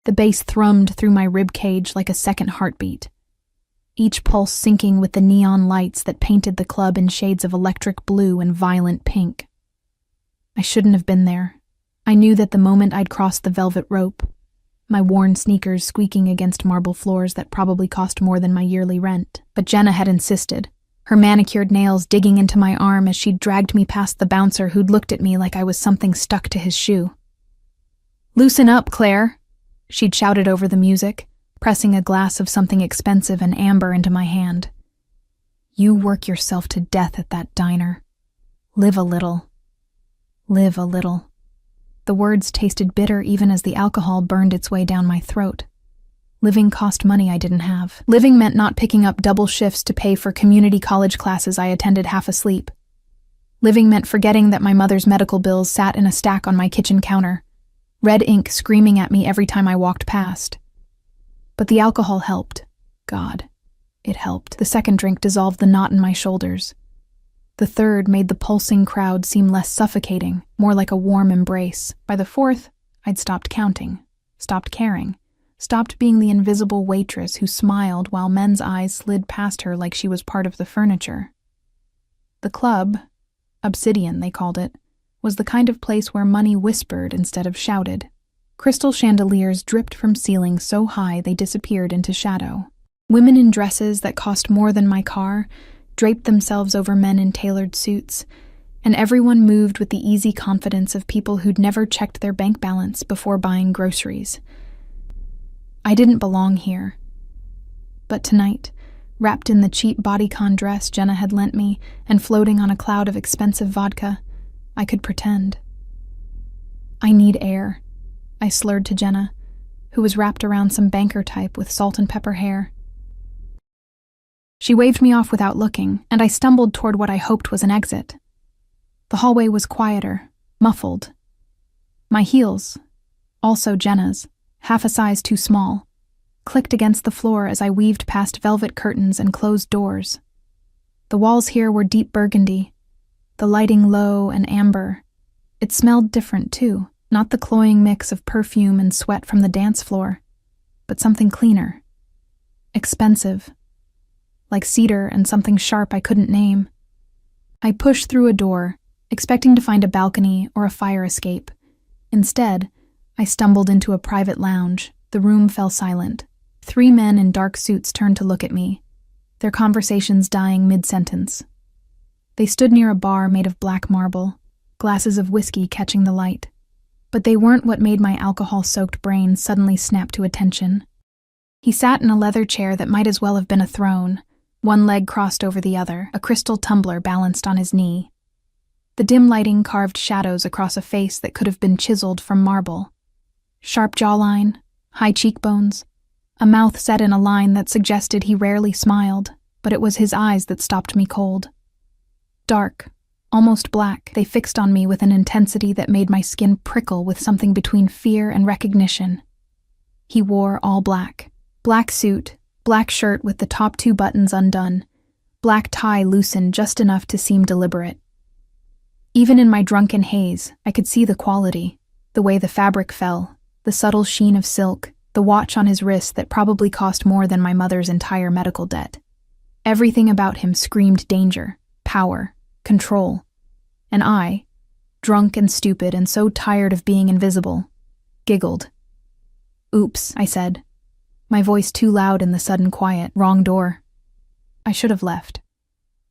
The bass thrummed through my rib cage like a second heartbeat, each pulse syncing with the neon lights that painted the club in shades of electric blue and violent pink. I shouldn't have been there. I knew that the moment I'd crossed the velvet rope, my worn sneakers squeaking against marble floors that probably cost more than my yearly rent. But Jenna had insisted, her manicured nails digging into my arm as she dragged me past the bouncer who'd looked at me like I was something stuck to his shoe. "Loosen up, Claire," she'd shouted over the music, pressing a glass of something expensive and amber into my hand. "You work yourself to death at that diner. Live a little. Live a little." The words tasted bitter even as the alcohol burned its way down my throat. Living cost money I didn't have. Living meant not picking up double shifts to pay for community college classes I attended half asleep. Living meant forgetting that my mother's medical bills sat in a stack on my kitchen counter, red ink screaming at me every time I walked past. But the alcohol helped. God, it helped. The second drink dissolved the knot in my shoulders. The third made the pulsing crowd seem less suffocating, more like a warm embrace. By the fourth, I'd stopped counting, stopped caring, stopped being the invisible waitress who smiled while men's eyes slid past her like she was part of the furniture. The club, Obsidian they called it, was the kind of place where money whispered instead of shouted. Crystal chandeliers dripped from ceilings so high they disappeared into shadow. Women in dresses that cost more than my car draped themselves over men in tailored suits, and everyone moved with the easy confidence of people who'd never checked their bank balance before buying groceries. I didn't belong here. But tonight, wrapped in the cheap bodycon dress Jenna had lent me and floating on a cloud of expensive vodka, I could pretend. "I need air," I slurred to Jenna, who was wrapped around some banker type with salt and pepper hair. She waved me off without looking, and I stumbled toward what I hoped was an exit. The hallway was quieter, muffled. My heels, also Jenna's, half a size too small, clicked against the floor as I weaved past velvet curtains and closed doors. The walls here were deep burgundy, the lighting low and amber. It smelled different, too, not the cloying mix of perfume and sweat from the dance floor, but something cleaner. Expensive. Like cedar and something sharp I couldn't name. I pushed through a door, expecting to find a balcony or a fire escape. Instead, I stumbled into a private lounge. The room fell silent. 3 men in dark suits turned to look at me, their conversations dying mid-sentence. They stood near a bar made of black marble, glasses of whiskey catching the light. But they weren't what made my alcohol-soaked brain suddenly snap to attention. He sat in a leather chair that might as well have been a throne, one leg crossed over the other, a crystal tumbler balanced on his knee. The dim lighting carved shadows across a face that could have been chiseled from marble. Sharp jawline, high cheekbones, a mouth set in a line that suggested he rarely smiled, but it was his eyes that stopped me cold. Dark, almost black, they fixed on me with an intensity that made my skin prickle with something between fear and recognition. He wore all black. Black suit, black shirt with the top 2 buttons undone, black tie loosened just enough to seem deliberate. Even in my drunken haze, I could see the quality, the way the fabric fell, the subtle sheen of silk, the watch on his wrist that probably cost more than my mother's entire medical debt. Everything about him screamed danger, power, control. And I, drunk and stupid and so tired of being invisible, giggled. "Oops," I said, my voice too loud in the sudden quiet. "Wrong door." I should have left.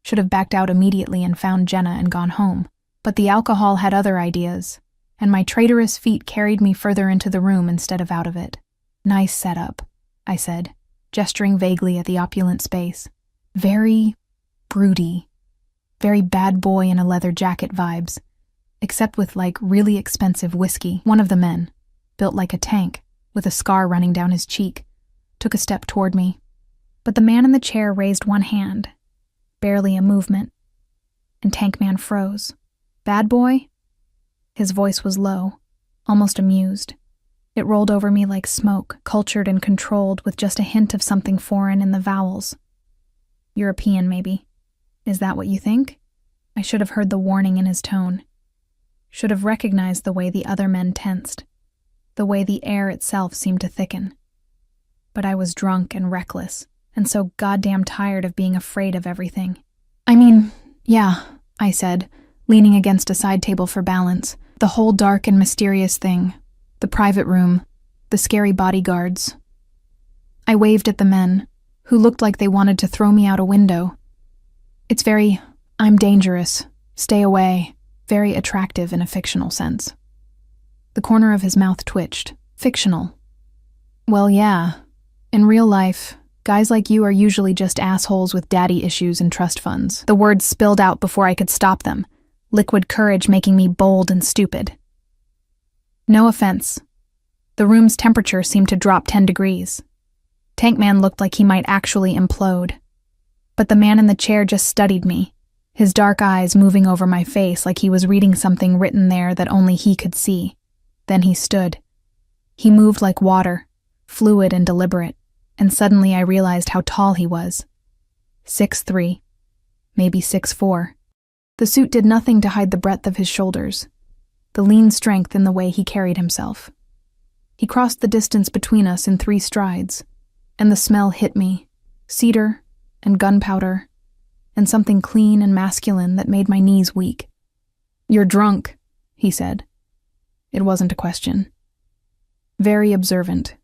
Should have backed out immediately and found Jenna and gone home. But the alcohol had other ideas, and my traitorous feet carried me further into the room instead of out of it. "Nice setup," I said, gesturing vaguely at the opulent space. Very broody. Very bad boy in a leather jacket vibes, except with really expensive whiskey. One of the men, built like a tank, with a scar running down his cheek, took a step toward me. But the man in the chair raised one hand, barely a movement, and Tank Man froze. "Bad boy?" His voice was low, almost amused. It rolled over me like smoke, cultured and controlled with just a hint of something foreign in the vowels. "European, maybe. Is that what you think?" I should have heard the warning in his tone. Should have recognized the way the other men tensed. the way the air itself seemed to thicken. But I was drunk and reckless, and so goddamn tired of being afraid of everything. Yeah, I said, leaning against a side table for balance. The whole dark and mysterious thing. The private room. The scary bodyguards. I waved at the men, who looked like they wanted to throw me out a window. I'm dangerous. Stay away. Very attractive in a fictional sense. The corner of his mouth twitched. Fictional. Well, yeah. In real life, guys like you are usually just assholes with daddy issues and trust funds. The words spilled out before I could stop them, liquid courage making me bold and stupid. No offense. The room's temperature seemed to drop 10 degrees. Tankman looked like he might actually implode. But the man in the chair just studied me, his dark eyes moving over my face like he was reading something written there that only he could see. Then he stood. He moved like water, fluid and deliberate, and suddenly I realized how tall he was. 6'3", maybe 6'4". The suit did nothing to hide the breadth of his shoulders, the lean strength in the way he carried himself. He crossed the distance between us in 3 strides, and the smell hit me, cedar and gunpowder, and something clean and masculine that made my knees weak. "You're drunk," he said. It wasn't a question. Very observant,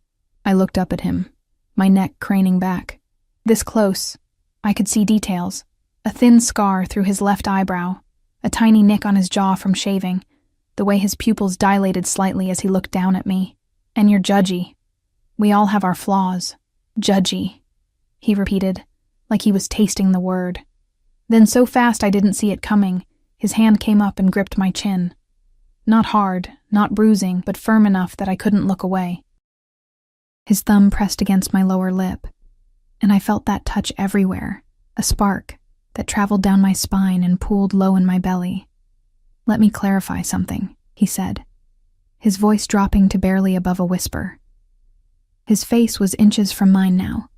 I looked up at him, my neck craning back. This close, I could see details. A thin scar through his left eyebrow, a tiny nick on his jaw from shaving, the way his pupils dilated slightly as he looked down at me. "And you're judgy. We all have our flaws. Judgy," he repeated, like he was tasting the word. Then so fast I didn't see it coming, his hand came up and gripped my chin. Not hard, not bruising, but firm enough that I couldn't look away. His thumb pressed against my lower lip, and I felt that touch everywhere, a spark that traveled down my spine and pooled low in my belly. "Let me clarify something," he said, his voice dropping to barely above a whisper. His face was inches from mine now,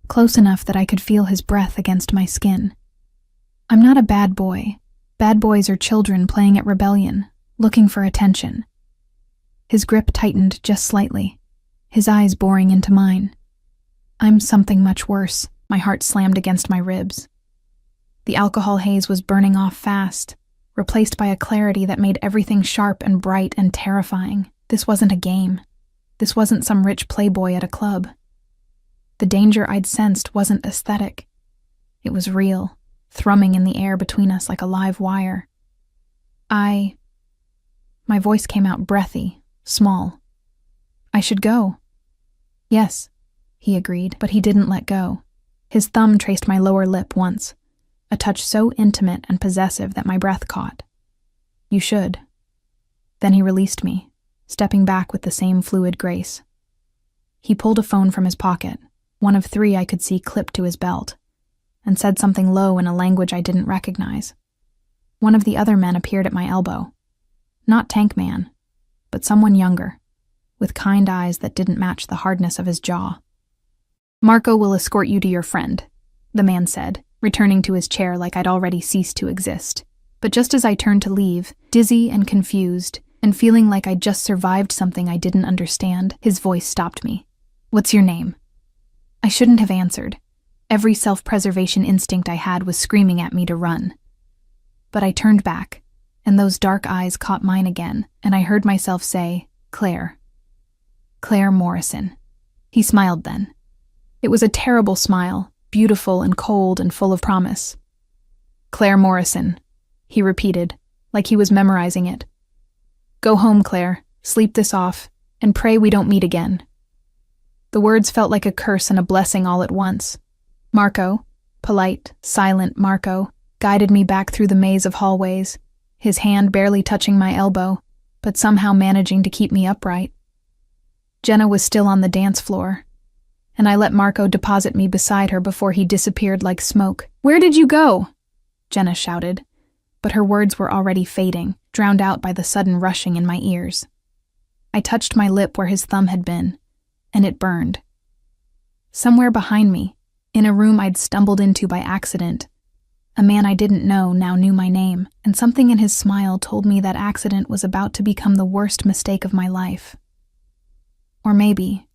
close enough that I could feel his breath against my skin. "I'm not a bad boy. Bad boys are children playing at rebellion, looking for attention." His grip tightened just slightly, his eyes boring into mine. "I'm something much worse." My heart slammed against my ribs. The alcohol haze was burning off fast, replaced by a clarity that made everything sharp and bright and terrifying. This wasn't a game. This wasn't some rich playboy at a club. The danger I'd sensed wasn't aesthetic. It was real, thrumming in the air between us like a live wire. My voice came out breathy, small. "I should go." "Yes," he agreed, but he didn't let go. His thumb traced my lower lip once, a touch so intimate and possessive that my breath caught. "You should." Then he released me, stepping back with the same fluid grace. He pulled a phone from his pocket, one of 3 I could see clipped to his belt, and said something low in a language I didn't recognize. One of the other men appeared at my elbow. Not Tankman, but someone younger, with kind eyes that didn't match the hardness of his jaw. "Marco will escort you to your friend," the man said, returning to his chair like I'd already ceased to exist. But just as I turned to leave, dizzy and confused, and feeling like I'd just survived something I didn't understand, his voice stopped me. "What's your name?" I shouldn't have answered. Every self-preservation instinct I had was screaming at me to run. But I turned back, and those dark eyes caught mine again, and I heard myself say, "Claire. Claire Morrison." He smiled then. It was a terrible smile, beautiful and cold and full of promise. "Claire Morrison," he repeated, like he was memorizing it. "Go home, Claire, sleep this off, and pray we don't meet again." The words felt like a curse and a blessing all at once. Marco, polite, silent Marco, guided me back through the maze of hallways, his hand barely touching my elbow, but somehow managing to keep me upright. Jenna was still on the dance floor, and I let Marco deposit me beside her before he disappeared like smoke. "Where did you go?" Jenna shouted, but her words were already fading, drowned out by the sudden rushing in my ears. I touched my lip where his thumb had been, and it burned. Somewhere behind me, in a room I'd stumbled into by accident, a man I didn't know now knew my name, and something in his smile told me that accident was about to become the worst mistake of my life. Or maybe,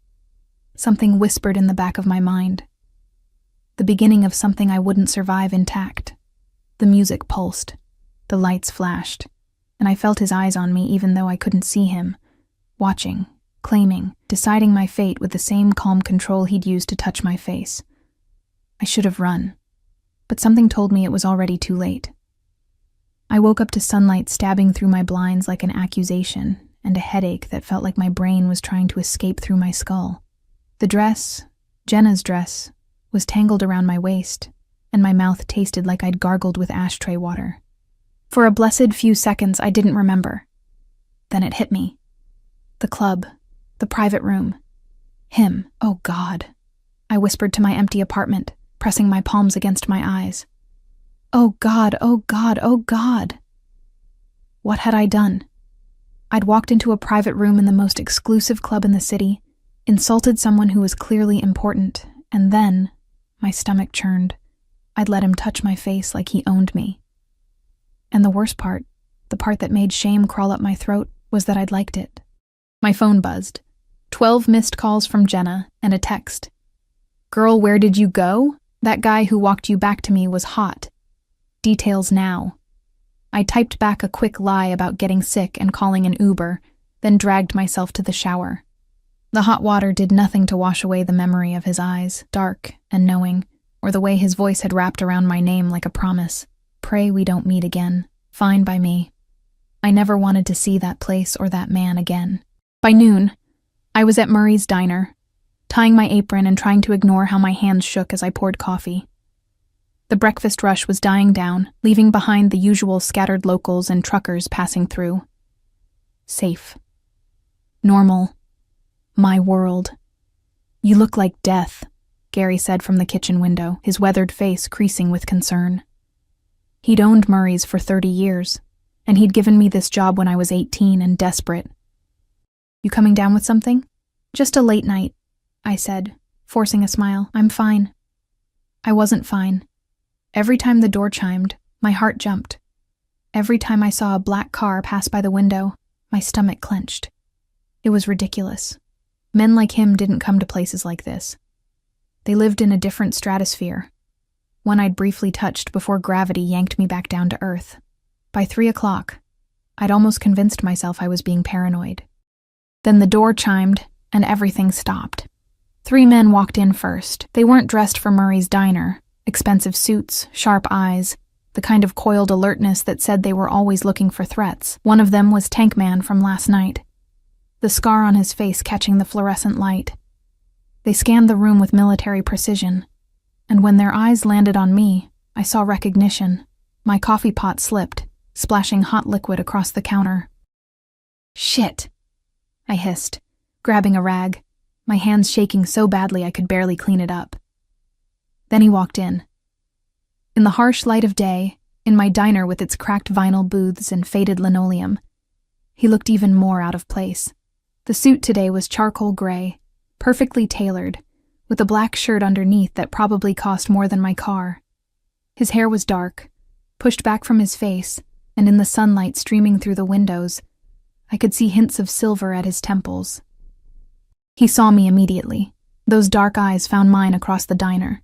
something whispered in the back of my mind. The beginning of something I wouldn't survive intact. The music pulsed, the lights flashed, and I felt his eyes on me even though I couldn't see him, watching, claiming, deciding my fate with the same calm control he'd used to touch my face. I should have run, but something told me it was already too late. I woke up to sunlight stabbing through my blinds like an accusation, and a headache that felt like my brain was trying to escape through my skull. The dress, Jenna's dress, was tangled around my waist, and my mouth tasted like I'd gargled with ashtray water. For a blessed few seconds, I didn't remember. Then it hit me. The club, the private room. Him, oh God. I whispered to my empty apartment, pressing my palms against my eyes. Oh God, oh God, oh God. What had I done? I'd walked into a private room in the most exclusive club in the city, insulted someone who was clearly important, and then, my stomach churned, I'd let him touch my face like he owned me. And the worst part, the part that made shame crawl up my throat, was that I'd liked it. My phone buzzed. 12 missed calls from Jenna and a text. Girl, where did you go? That guy who walked you back to me was hot. Details now. I typed back a quick lie about getting sick and calling an Uber, then dragged myself to the shower. The hot water did nothing to wash away the memory of his eyes, dark and knowing, or the way his voice had wrapped around my name like a promise. Pray we don't meet again. Fine by me. I never wanted to see that place or that man again. By noon, I was at Murray's diner, tying my apron and trying to ignore how my hands shook as I poured coffee. The breakfast rush was dying down, leaving behind the usual scattered locals and truckers passing through. Safe. Normal. My world. You look like death, Gary said from the kitchen window, his weathered face creasing with concern. He'd owned Murray's for 30 years, and he'd given me this job when I was 18 and desperate. You coming down with something? Just a late night, I said, forcing a smile. I'm fine. I wasn't fine. Every time the door chimed, my heart jumped. Every time I saw a black car pass by the window, my stomach clenched. It was ridiculous. Men like him didn't come to places like this. They lived in a different stratosphere, one I'd briefly touched before gravity yanked me back down to earth. By 3 o'clock, I'd almost convinced myself I was being paranoid. Then the door chimed, and everything stopped. 3 men walked in first. They weren't dressed for Murray's diner. Expensive suits, sharp eyes, the kind of coiled alertness that said they were always looking for threats. One of them was Tank Man from last night, the scar on his face catching the fluorescent light. They scanned the room with military precision, and when their eyes landed on me, I saw recognition. My coffee pot slipped, splashing hot liquid across the counter. Shit, I hissed, grabbing a rag, my hands shaking so badly I could barely clean it up. Then he walked in. In the harsh light of day, in my diner with its cracked vinyl booths and faded linoleum, he looked even more out of place. The suit today was charcoal gray, perfectly tailored, with a black shirt underneath that probably cost more than my car. His hair was dark, pushed back from his face, and in the sunlight streaming through the windows, I could see hints of silver at his temples. He saw me immediately. Those dark eyes found mine across the diner,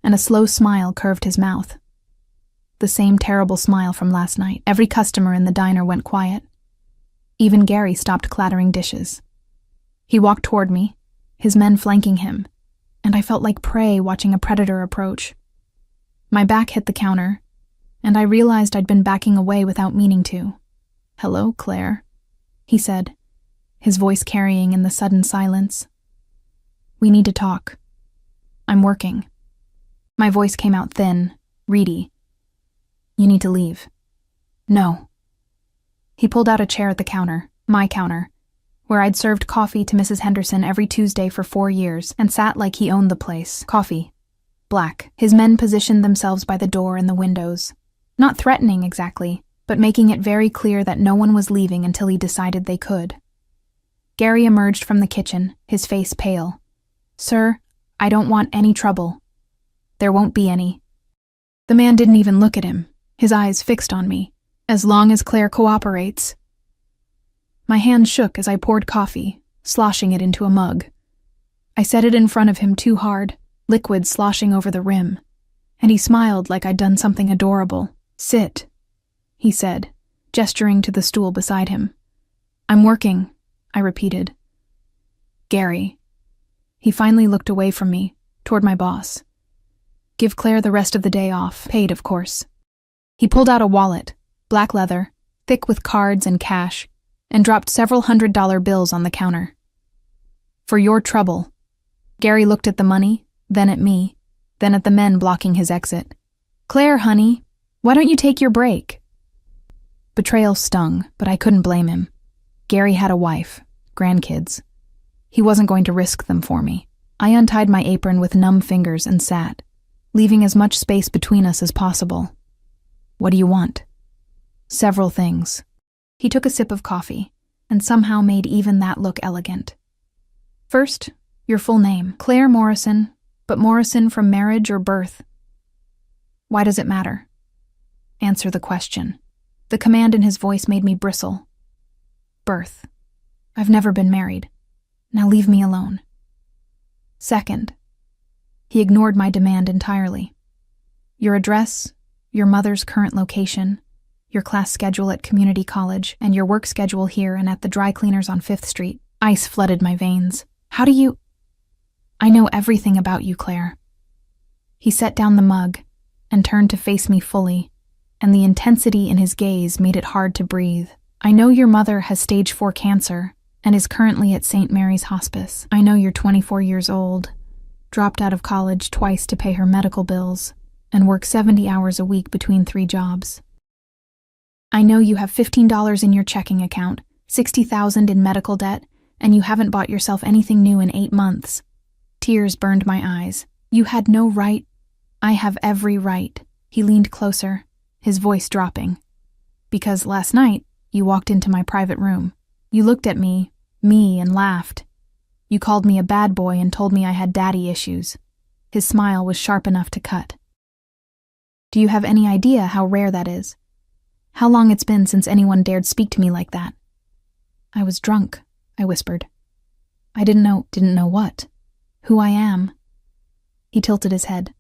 and a slow smile curved his mouth. The same terrible smile from last night. Every customer in the diner went quiet. Even Gary stopped clattering dishes. He walked toward me, his men flanking him, and I felt like prey watching a predator approach. My back hit the counter, and I realized I'd been backing away without meaning to. "Hello, Claire," he said, his voice carrying in the sudden silence. "We need to talk. I'm working." My voice came out thin, reedy. "You need to leave." "No." He pulled out a chair at the counter, my counter, where I'd served coffee to Mrs. Henderson every Tuesday for 4 years, and sat like he owned the place. Coffee. Black. His men positioned themselves by the door and the windows. Not threatening exactly, but making it very clear that no one was leaving until he decided they could. Gary emerged from the kitchen, his face pale. "Sir, I don't want any trouble." "There won't be any." The man didn't even look at him, his eyes fixed on me. "As long as Claire cooperates." My hand shook as I poured coffee, sloshing it into a mug. I set it in front of him too hard, liquid sloshing over the rim, and he smiled like I'd done something adorable. "Sit," he said, gesturing to the stool beside him. "I'm working," I repeated. "Gary." He finally looked away from me, toward my boss. "Give Claire the rest of the day off, paid, of course." He pulled out a wallet, black leather, thick with cards and cash, and dropped several $100 bills on the counter. "For your trouble." Gary looked at the money, then at me, then at the men blocking his exit. "Claire, honey, why don't you take your break?" Betrayal stung, but I couldn't blame him. Gary had a wife, grandkids. He wasn't going to risk them for me. I untied my apron with numb fingers and sat, leaving as much space between us as possible. "What do you want?" "Several things." He took a sip of coffee, and somehow made even that look elegant. "First, your full name. Claire Morrison, but Morrison from marriage or birth?" "Why does it matter?" "Answer the question." The command in his voice made me bristle. "Birth. I've never been married. Now leave me alone." "Second." He ignored my demand entirely. "Your address, your mother's current location, your class schedule at community college, and your work schedule here and at the dry cleaners on 5th Street. Ice flooded my veins. "How do you—" "I know everything about you, Claire." He set down the mug and turned to face me fully, and the intensity in his gaze made it hard to breathe. "I know your mother has stage 4 cancer and is currently at St. Mary's Hospice. I know you're 24 years old, dropped out of college twice to pay her medical bills, and work 70 hours a week between 3 jobs. I know you have $15 in your checking account, $60,000 in medical debt, and you haven't bought yourself anything new in 8 months. Tears burned my eyes. You had no right. I have every right." He leaned closer, his voice dropping. "Because last night, you walked into my private room. You looked at me, and laughed. You called me a bad boy and told me I had daddy issues." His smile was sharp enough to cut. "Do you have any idea how rare that is? How long it's been since anyone dared speak to me like that?" "I was drunk," I whispered. "I didn't know what? Who I am?" He tilted his head.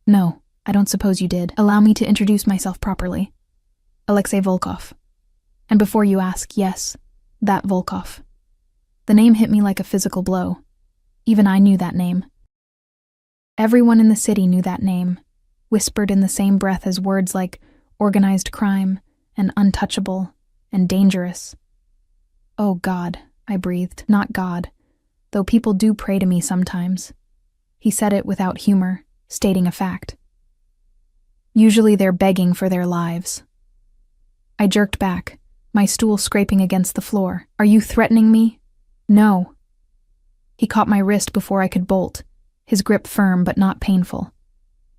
"No, I don't suppose you did. Allow me to introduce myself properly. Alexei Volkov. And before you ask, yes, that Volkov." The name hit me like a physical blow. Even I knew that name. Everyone in the city knew that name, whispered in the same breath as words like organized crime and untouchable and dangerous. "Oh God," I breathed, "not God, though people do pray to me sometimes." He said it without humor, stating a fact. "Usually they're begging for their lives." I jerked back, my stool scraping against the floor. "Are you threatening me?" "No." He caught my wrist before I could bolt, his grip firm but not painful.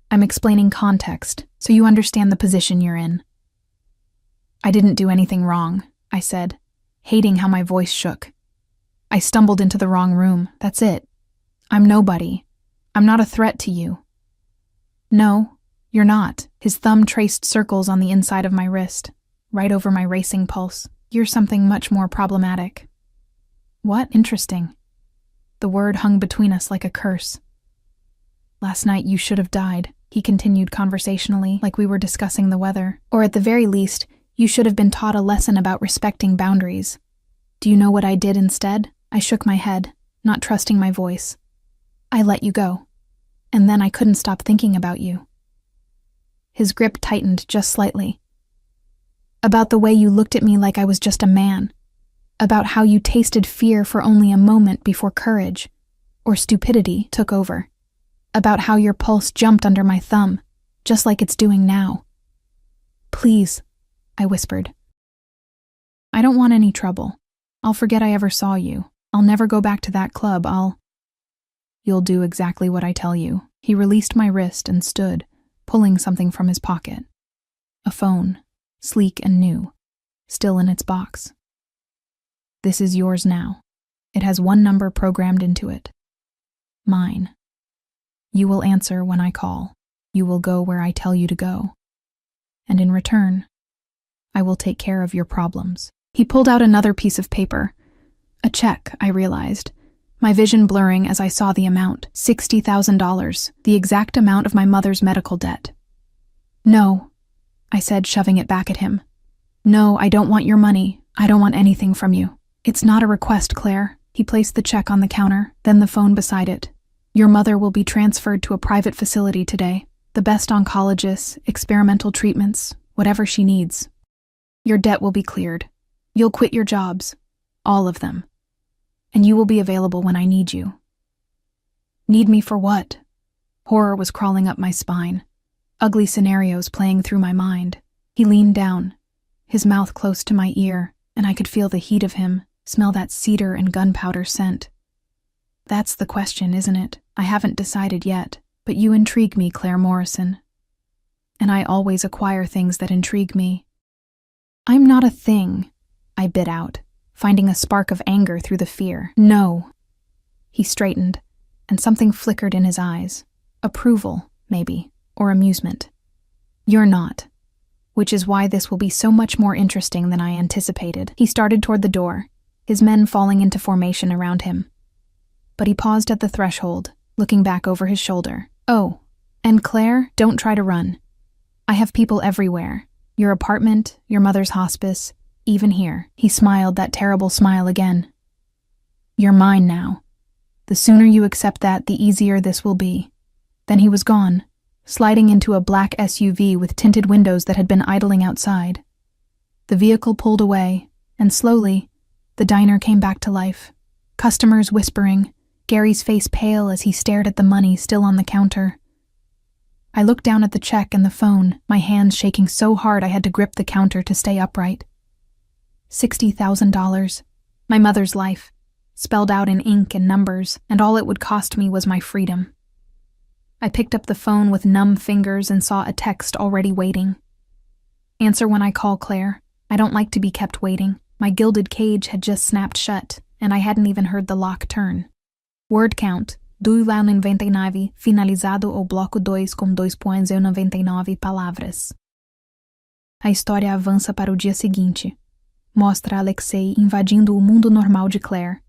"I'm explaining context, so you understand the position you're in." "I didn't do anything wrong," I said, hating how my voice shook. "I stumbled into the wrong room, that's it. I'm nobody. I'm not a threat to you." "No, you're not." His thumb traced circles on the inside of my wrist, right over my racing pulse. "You're something much more problematic." "What? Interesting." The word hung between us like a curse. "Last night you should have died," he continued conversationally, like we were discussing the weather. "Or at the very least, you should have been taught a lesson about respecting boundaries. Do you know what I did instead?" I shook my head, not trusting my voice. "I let you go. And then I couldn't stop thinking about you." His grip tightened just slightly. "About the way you looked at me like I was just a man. About how you tasted fear for only a moment before courage, or stupidity, took over. About how your pulse jumped under my thumb, just like it's doing now." "Please," I whispered. "I don't want any trouble. I'll forget I ever saw you. I'll never go back to that club. You'll do exactly what I tell you." He released my wrist and stood, pulling something from his pocket. A phone, sleek and new, still in its box. "This is yours now. It has one number programmed into it. Mine. You will answer when I call. You will go where I tell you to go. And in return, I will take care of your problems." He pulled out another piece of paper, A check, I realized, my vision blurring as I saw the amount, $60,000, the exact amount of my mother's medical debt. No, I said, shoving it back at him. No, I don't want your money. I don't want anything from you. It's not a request, Claire. He placed the check on the counter, then the phone beside it. Your mother will be transferred to a private facility today. The best oncologists, experimental treatments, whatever she needs. Your debt will be cleared. You'll quit your jobs. All of them. And you will be available when I need you. Need me for what? Horror was crawling up my spine. Ugly scenarios playing through my mind. He leaned down, his mouth close to my ear, and I could feel the heat of him, smell that cedar and gunpowder scent. That's the question, isn't it? I haven't decided yet, but you intrigue me, Claire Morrison. And I always acquire things that intrigue me. I'm not a thing, I bit out, finding a spark of anger through the fear. No. He straightened, and something flickered in his eyes. Approval, maybe, or amusement. You're not. Which is why this will be so much more interesting than I anticipated. He started toward the door, his men falling into formation around him. But he paused at the threshold, looking back over his shoulder. Oh, and Claire, don't try to run. I have people everywhere. Your apartment, your mother's hospice, even here. He smiled that terrible smile again. You're mine now. The sooner you accept that, the easier this will be. Then he was gone, sliding into a black SUV with tinted windows that had been idling outside. The vehicle pulled away, and slowly, the diner came back to life. Customers whispering, Gary's face pale as he stared at the money still on the counter. I looked down at the check and the phone, my hands shaking so hard I had to grip the counter to stay upright. $60,000. My mother's life, spelled out in ink and numbers, and all it would cost me was my freedom. I picked up the phone with numb fingers and saw a text already waiting. Answer when I call, Claire. I don't like to be kept waiting. My gilded cage had just snapped shut, and I hadn't even heard the lock turn. Word count, 2,99, finalizado o bloco 2 com 2,99 palavras. A história avança para o dia seguinte. Mostra Alexei invadindo o mundo normal de Claire.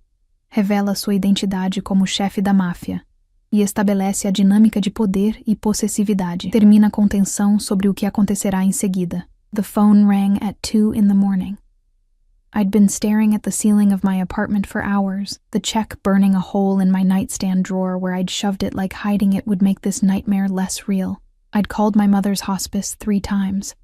Revela sua identidade como chefe da máfia. E estabelece a dinâmica de poder e possessividade. Termina com tensão sobre o que acontecerá em seguida. The phone rang at 2 a.m. I'd been staring at the ceiling of my apartment for hours, the check burning a hole in my nightstand drawer where I'd shoved it like hiding it would make this nightmare less real. I'd called my mother's hospice 3 times.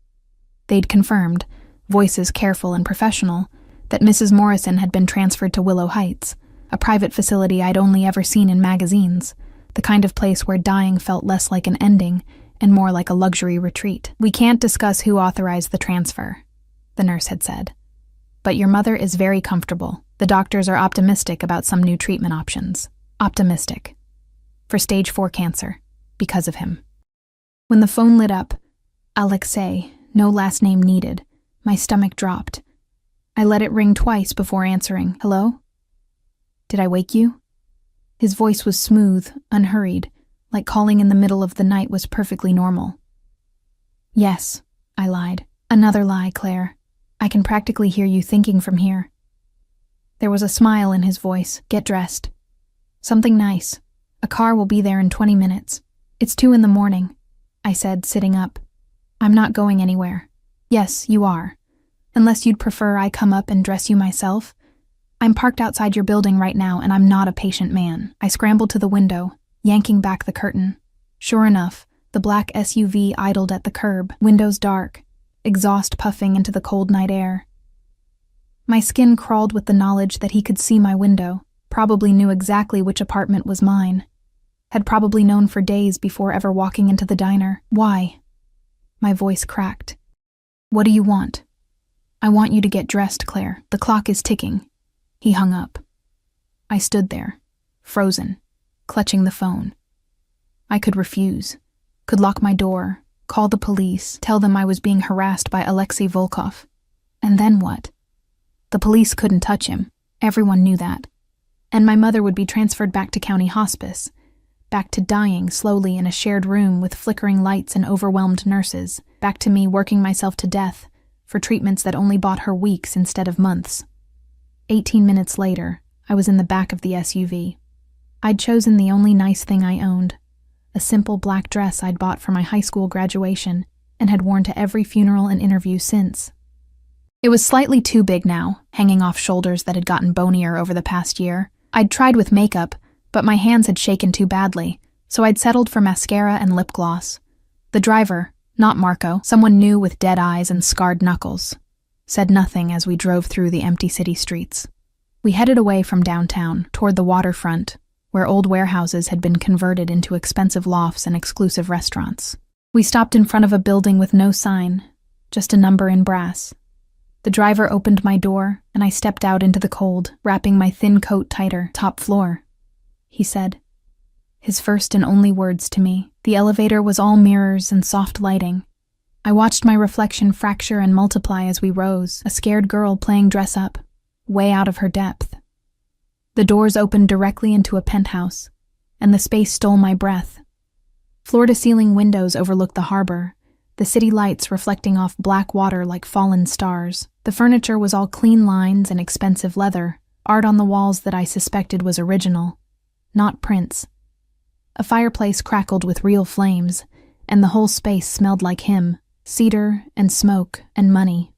They'd confirmed, voices careful and professional, that Mrs. Morrison had been transferred to Willow Heights, a private facility I'd only ever seen in magazines, the kind of place where dying felt less like an ending and more like a luxury retreat. We can't discuss who authorized the transfer, the nurse had said. But your mother is very comfortable. The doctors are optimistic about some new treatment options. Optimistic. For stage 4 cancer. Because of him. When the phone lit up, Alexei, no last name needed, my stomach dropped. I let it ring twice before answering. Hello? Did I wake you? His voice was smooth, unhurried, like calling in the middle of the night was perfectly normal. Yes, I lied. Another lie, Claire. I can practically hear you thinking from here. There was a smile in his voice. Get dressed. Something nice. A car will be there in 20 minutes. It's 2 a.m, I said, sitting up. I'm not going anywhere. Yes, you are. Unless you'd prefer I come up and dress you myself. I'm parked outside your building right now and I'm not a patient man. I scrambled to the window, yanking back the curtain. Sure enough, the black SUV idled at the curb, windows dark, exhaust puffing into the cold night air. My skin crawled with the knowledge that he could see my window, probably knew exactly which apartment was mine, had probably known for days before ever walking into the diner. Why? My voice cracked. What do you want? I want you to get dressed, Claire. The clock is ticking. He hung up. I stood there, frozen, clutching the phone. I could refuse, could lock my door, call the police, tell them I was being harassed by Alexei Volkov. And then what? The police couldn't touch him. Everyone knew that. And my mother would be transferred back to county hospice, back to dying slowly in a shared room with flickering lights and overwhelmed nurses, back to me working myself to death for treatments that only bought her weeks instead of months. 18 minutes later, I was in the back of the SUV. I'd chosen the only nice thing I owned, a simple black dress I'd bought for my high school graduation and had worn to every funeral and interview since. It was slightly too big now, hanging off shoulders that had gotten bonier over the past year. I'd tried with makeup, but my hands had shaken too badly, so I'd settled for mascara and lip gloss. The driver, not Marco, someone new with dead eyes and scarred knuckles, said nothing as we drove through the empty city streets. We headed away from downtown, toward the waterfront, where old warehouses had been converted into expensive lofts and exclusive restaurants. We stopped in front of a building with no sign, just a number in brass. The driver opened my door, and I stepped out into the cold, wrapping my thin coat tighter. "Top floor," he said. His first and only words to me. The elevator was all mirrors and soft lighting. I watched my reflection fracture and multiply as we rose, a scared girl playing dress-up, way out of her depth. The doors opened directly into a penthouse, and the space stole my breath. Floor-to-ceiling windows overlooked the harbor, the city lights reflecting off black water like fallen stars. The furniture was all clean lines and expensive leather, art on the walls that I suspected was original, not prints. A fireplace crackled with real flames, and the whole space smelled like him, cedar and smoke and money.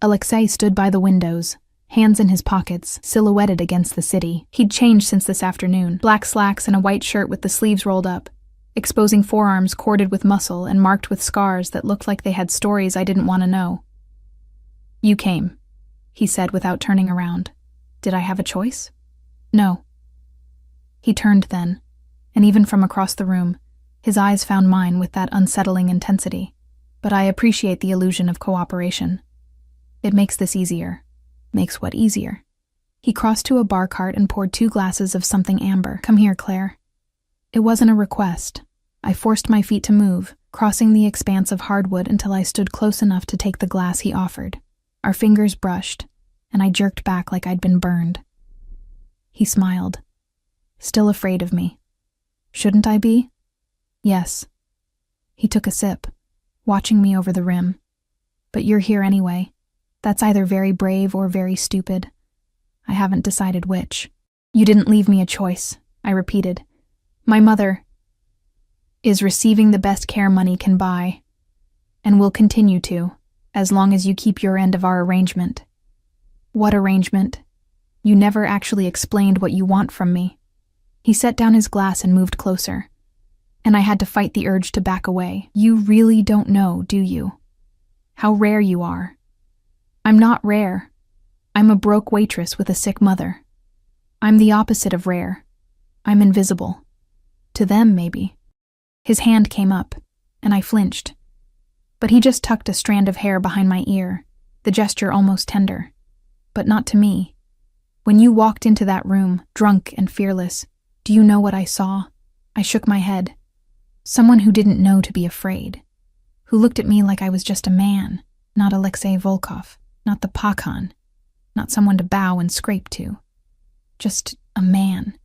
Alexei stood by the windows, hands in his pockets, silhouetted against the city. He'd changed since this afternoon, black slacks and a white shirt with the sleeves rolled up, exposing forearms corded with muscle and marked with scars that looked like they had stories I didn't want to know. "You came," he said without turning around. Did I have a choice? No. He turned then, and even from across the room, his eyes found mine with that unsettling intensity. But I appreciate the illusion of cooperation. It makes this easier. Makes what easier? He crossed to a bar cart and poured 2 glasses of something amber. "Come here, Claire." It wasn't a request. I forced my feet to move, crossing the expanse of hardwood until I stood close enough to take the glass he offered. Our fingers brushed, and I jerked back like I'd been burned. He smiled. Still afraid of me. Shouldn't I be? Yes. He took a sip, watching me over the rim. But you're here anyway. That's either very brave or very stupid. I haven't decided which. You didn't leave me a choice, I repeated. My mother is receiving the best care money can buy, and will continue to, as long as you keep your end of our arrangement. What arrangement? You never actually explained what you want from me. He set down his glass and moved closer, and I had to fight the urge to back away. You really don't know, do you? How rare you are. I'm not rare. I'm a broke waitress with a sick mother. I'm the opposite of rare. I'm invisible. To them, maybe. His hand came up, and I flinched. But he just tucked a strand of hair behind my ear, the gesture almost tender. But not to me. When you walked into that room, drunk and fearless, do you know what I saw? I shook my head. Someone who didn't know to be afraid. Who looked at me like I was just a man, not Alexei Volkov, not the Pakhan, not someone to bow and scrape to. Just a man.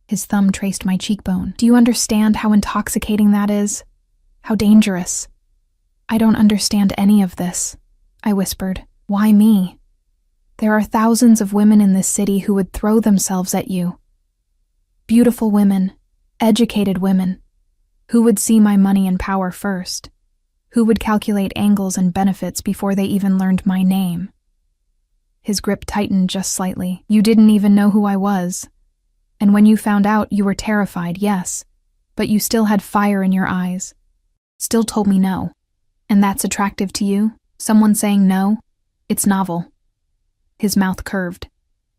His thumb traced my cheekbone. Do you understand how intoxicating that is? How dangerous? I don't understand any of this, I whispered. Why me? There are thousands of women in this city who would throw themselves at you. Beautiful women, educated women, who would see my money and power first, who would calculate angles and benefits before they even learned my name. His grip tightened just slightly. You didn't even know who I was. And when you found out, you were terrified, yes, but you still had fire in your eyes. Still told me no. And that's attractive to you? Someone saying no? It's novel. His mouth curved.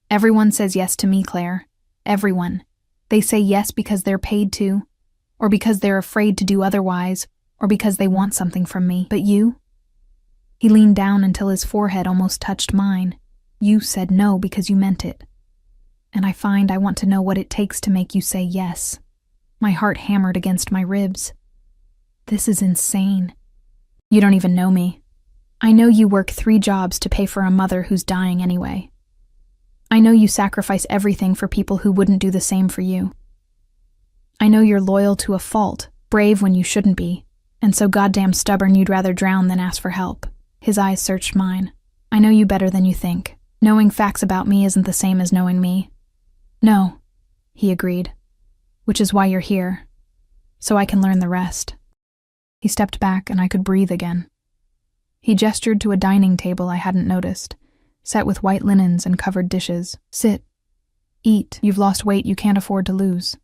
Everyone says yes to me, Claire. Everyone. They say yes because they're paid to, or because they're afraid to do otherwise, or because they want something from me. But you? He leaned down until his forehead almost touched mine. You said no because you meant it. And I find I want to know what it takes to make you say yes. My heart hammered against my ribs. This is insane. You don't even know me. I know you work 3 jobs to pay for a mother who's dying anyway. I know you sacrifice everything for people who wouldn't do the same for you. I know you're loyal to a fault, brave when you shouldn't be, and so goddamn stubborn you'd rather drown than ask for help. His eyes searched mine. I know you better than you think. Knowing facts about me isn't the same as knowing me. No, he agreed, which is why you're here, so I can learn the rest. He stepped back and I could breathe again. He gestured to a dining table I hadn't noticed, set with white linens and covered dishes. Sit. Eat. You've lost weight you can't afford to lose.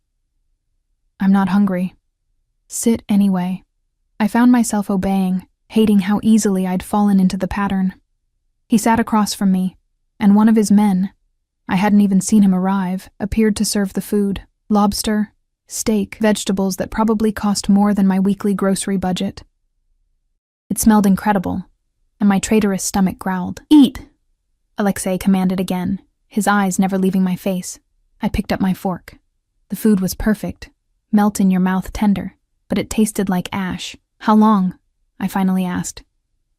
I'm not hungry. Sit anyway. I found myself obeying, hating how easily I'd fallen into the pattern. He sat across from me, and one of his men, I hadn't even seen him arrive, appeared to serve the food. Lobster, steak, vegetables that probably cost more than my weekly grocery budget. It smelled incredible, and my traitorous stomach growled. Eat! Alexei commanded again, his eyes never leaving my face. I picked up my fork. The food was perfect, melt in your mouth tender, but it tasted like ash. How long? I finally asked.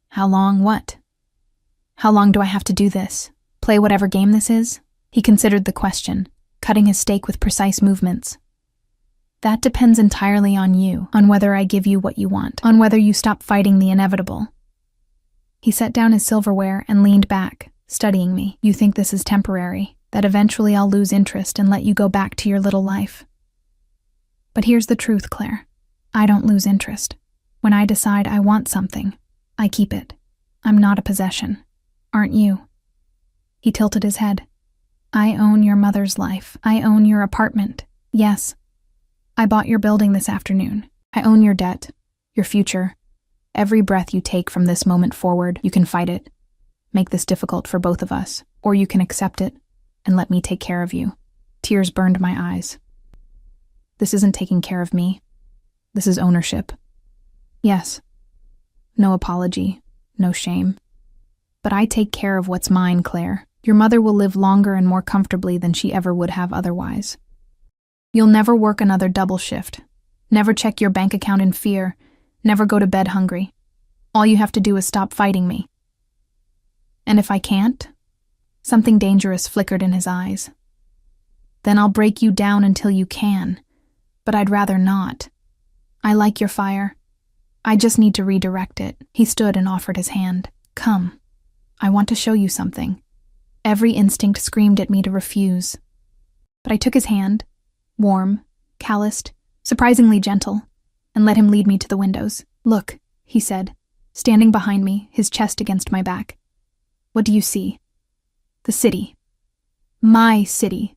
How long what? How long do I have to do this? Play whatever game this is? He considered the question, cutting his steak with precise movements. That depends entirely on you, on whether I give you what you want, on whether you stop fighting the inevitable. He set down his silverware and leaned back, studying me. You think this is temporary, that eventually I'll lose interest and let you go back to your little life. But here's the truth, Claire. I don't lose interest. When I decide I want something, I keep it. I'm not a possession. Aren't you? He tilted his head. I own your mother's life. I own your apartment. Yes. I bought your building this afternoon. I own your debt, your future. Every breath you take from this moment forward, you can fight it. Make this difficult for both of us, or you can accept it and let me take care of you. Tears burned my eyes. This isn't taking care of me. This is ownership. Yes. No apology, no shame. But I take care of what's mine, Claire. Your mother will live longer and more comfortably than she ever would have otherwise. You'll never work another double shift. Never check your bank account in fear. Never go to bed hungry. All you have to do is stop fighting me. And if I can't? Something dangerous flickered in his eyes. Then I'll break you down until you can. But I'd rather not. I like your fire. I just need to redirect it. He stood and offered his hand. Come. I want to show you something. Every instinct screamed at me to refuse. But I took his hand, warm, calloused, surprisingly gentle, and let him lead me to the windows. Look, he said, standing behind me, his chest against my back. What do you see? The city. My city.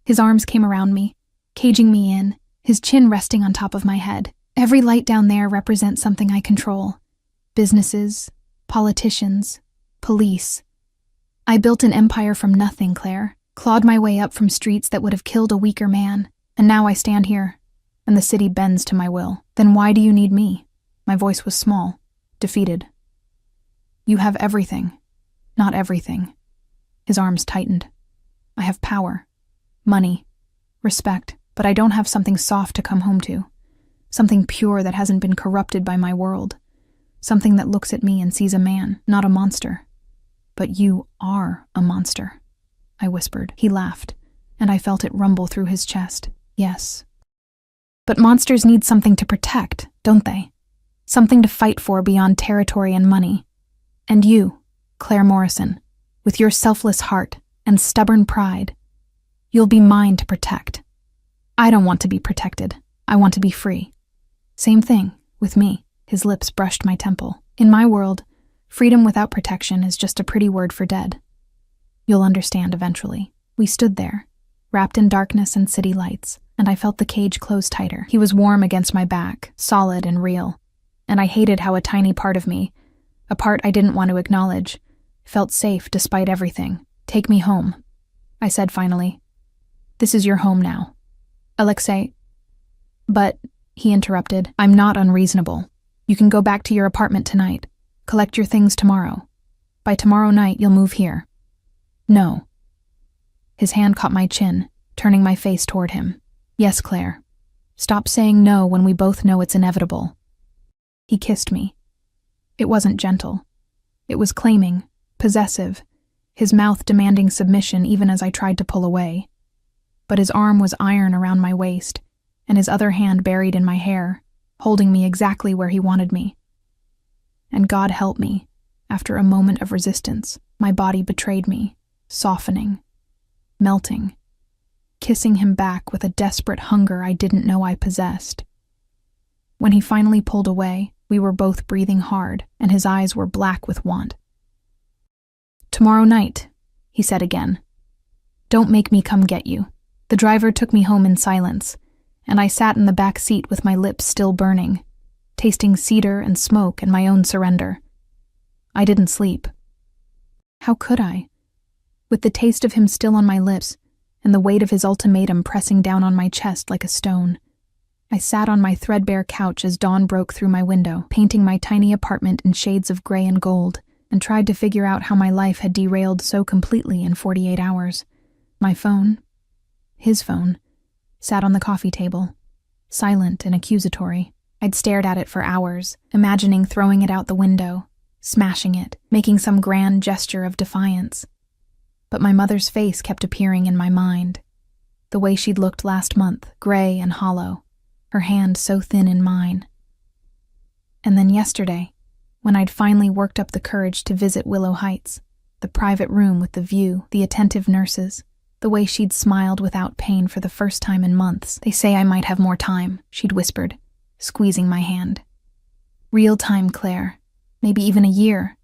His arms came around me, caging me in, his chin resting on top of my head. Every light down there represents something I control. Businesses, politicians, police. I built an empire from nothing, Claire, clawed my way up from streets that would have killed a weaker man, and now I stand here, and the city bends to my will. Then why do you need me? My voice was small, defeated. You have everything. Not everything. His arms tightened. I have power, money, respect, but I don't have something soft to come home to. Something pure that hasn't been corrupted by my world. Something that looks at me and sees a man, not a monster. But you are a monster, I whispered. He laughed, and I felt it rumble through his chest. Yes. But monsters need something to protect, don't they? Something to fight for beyond territory and money. And you, Claire Morrison, with your selfless heart and stubborn pride, you'll be mine to protect. I don't want to be protected. I want to be free. Same thing with me. His lips brushed my temple. In my world, freedom without protection is just a pretty word for dead. You'll understand eventually. We stood there, wrapped in darkness and city lights, and I felt the cage close tighter. He was warm against my back, solid and real, and I hated how a tiny part of me, a part I didn't want to acknowledge, felt safe despite everything. Take me home, I said finally. This is your home now. Alexei. But, he interrupted, I'm not unreasonable. You can go back to your apartment tonight. Collect your things tomorrow. By tomorrow night, you'll move here. No. His hand caught my chin, turning my face toward him. Yes, Claire. Stop saying no when we both know it's inevitable. He kissed me. It wasn't gentle. It was claiming, possessive, his mouth demanding submission even as I tried to pull away. But his arm was iron around my waist, and his other hand buried in my hair, holding me exactly where he wanted me. And God help me, after a moment of resistance, my body betrayed me. softening, melting, kissing him back with a desperate hunger I didn't know I possessed. When he finally pulled away, we were both breathing hard, and his eyes were black with want. "Tomorrow night," he said again. "Don't make me come get you." The driver took me home in silence, and I sat in the back seat with my lips still burning, tasting cedar and smoke and my own surrender. I didn't sleep. How could I? With the taste of him still on my lips, and the weight of his ultimatum pressing down on my chest like a stone. I sat on my threadbare couch as dawn broke through my window, painting my tiny apartment in shades of gray and gold, and tried to figure out how my life had derailed so completely in 48 hours. My phone, his phone, sat on the coffee table, silent and accusatory. I'd stared at it for hours, imagining throwing it out the window, smashing it, making some grand gesture of defiance. But my mother's face kept appearing in my mind, the way she'd looked last month, gray and hollow, her hand so thin in mine. And then yesterday, when I'd finally worked up the courage to visit Willow Heights, the private room with the view, the attentive nurses, the way she'd smiled without pain for the first time in months. "They say I might have more time," she'd whispered, squeezing my hand. "Real time, Claire. Maybe even a year.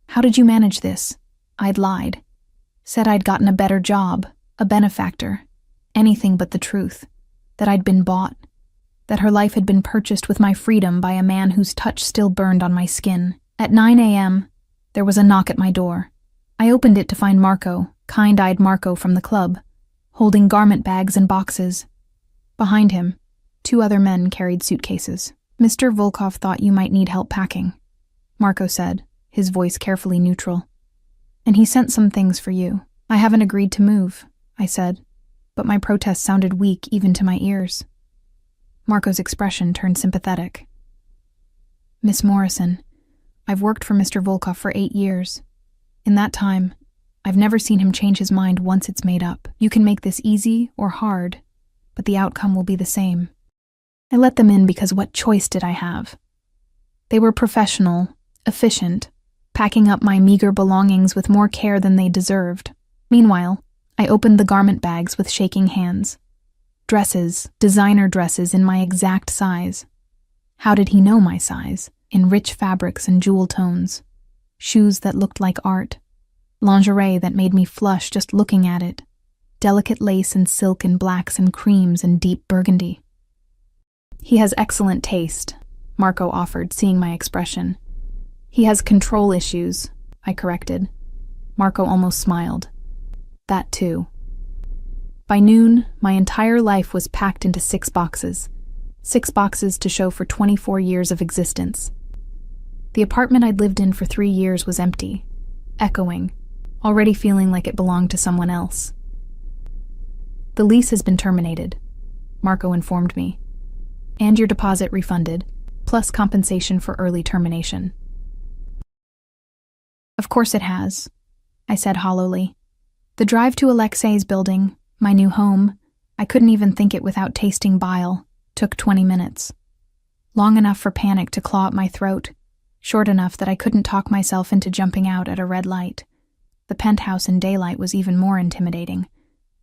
How did you manage this?" I'd lied. Said I'd gotten a better job, a benefactor, anything but the truth. That I'd been bought. That her life had been purchased with my freedom by a man whose touch still burned on my skin. At 9 a.m., there was a knock at my door. I opened it to find Marco, kind-eyed Marco from the club, holding garment bags and boxes. Behind him, 2 other men carried suitcases. "Mr. Volkov thought you might need help packing," Marco said, his voice carefully neutral. "And he sent some things for you." "I haven't agreed to move," I said, but my protest sounded weak even to my ears. Marco's expression turned sympathetic. "Miss Morrison, I've worked for Mr. Volkov for 8 years. In that time, I've never seen him change his mind once it's made up. You can make this easy or hard, but the outcome will be the same." I let them in because what choice did I have? They were professional, efficient, packing up my meager belongings with more care than they deserved. Meanwhile, I opened the garment bags with shaking hands. Dresses, designer dresses in my exact size. How did he know my size? In rich fabrics and jewel tones. Shoes that looked like art. Lingerie that made me flush just looking at it. Delicate lace and silk in blacks and creams and deep burgundy. "He has excellent taste," Marco offered, seeing my expression. "He has control issues," I corrected. Marco almost smiled. That too. By noon, my entire life was packed into 6 boxes. 6 boxes to show for 24 years of existence. The apartment I'd lived in for 3 years was empty, echoing, already feeling like it belonged to someone else. "The lease has been terminated," Marco informed me. "And your deposit refunded, plus compensation for early termination." "Of course it has," I said hollowly. The drive to Alexei's building, my new home, I couldn't even think it without tasting bile, took 20 minutes. Long enough for panic to claw at my throat, short enough that I couldn't talk myself into jumping out at a red light. The penthouse in daylight was even more intimidating.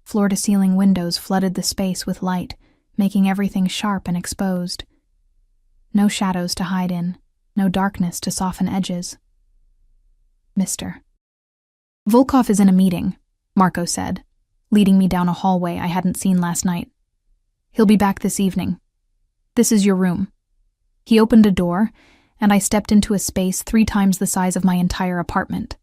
Floor-to-ceiling windows flooded the space with light, making everything sharp and exposed. No shadows to hide in, no darkness to soften edges. "Mr. Volkov is in a meeting," Marco said, leading me down a hallway I hadn't seen last night. "He'll be back this evening. This is your room." He opened a door, and I stepped into a space 3 times the size of my entire apartment.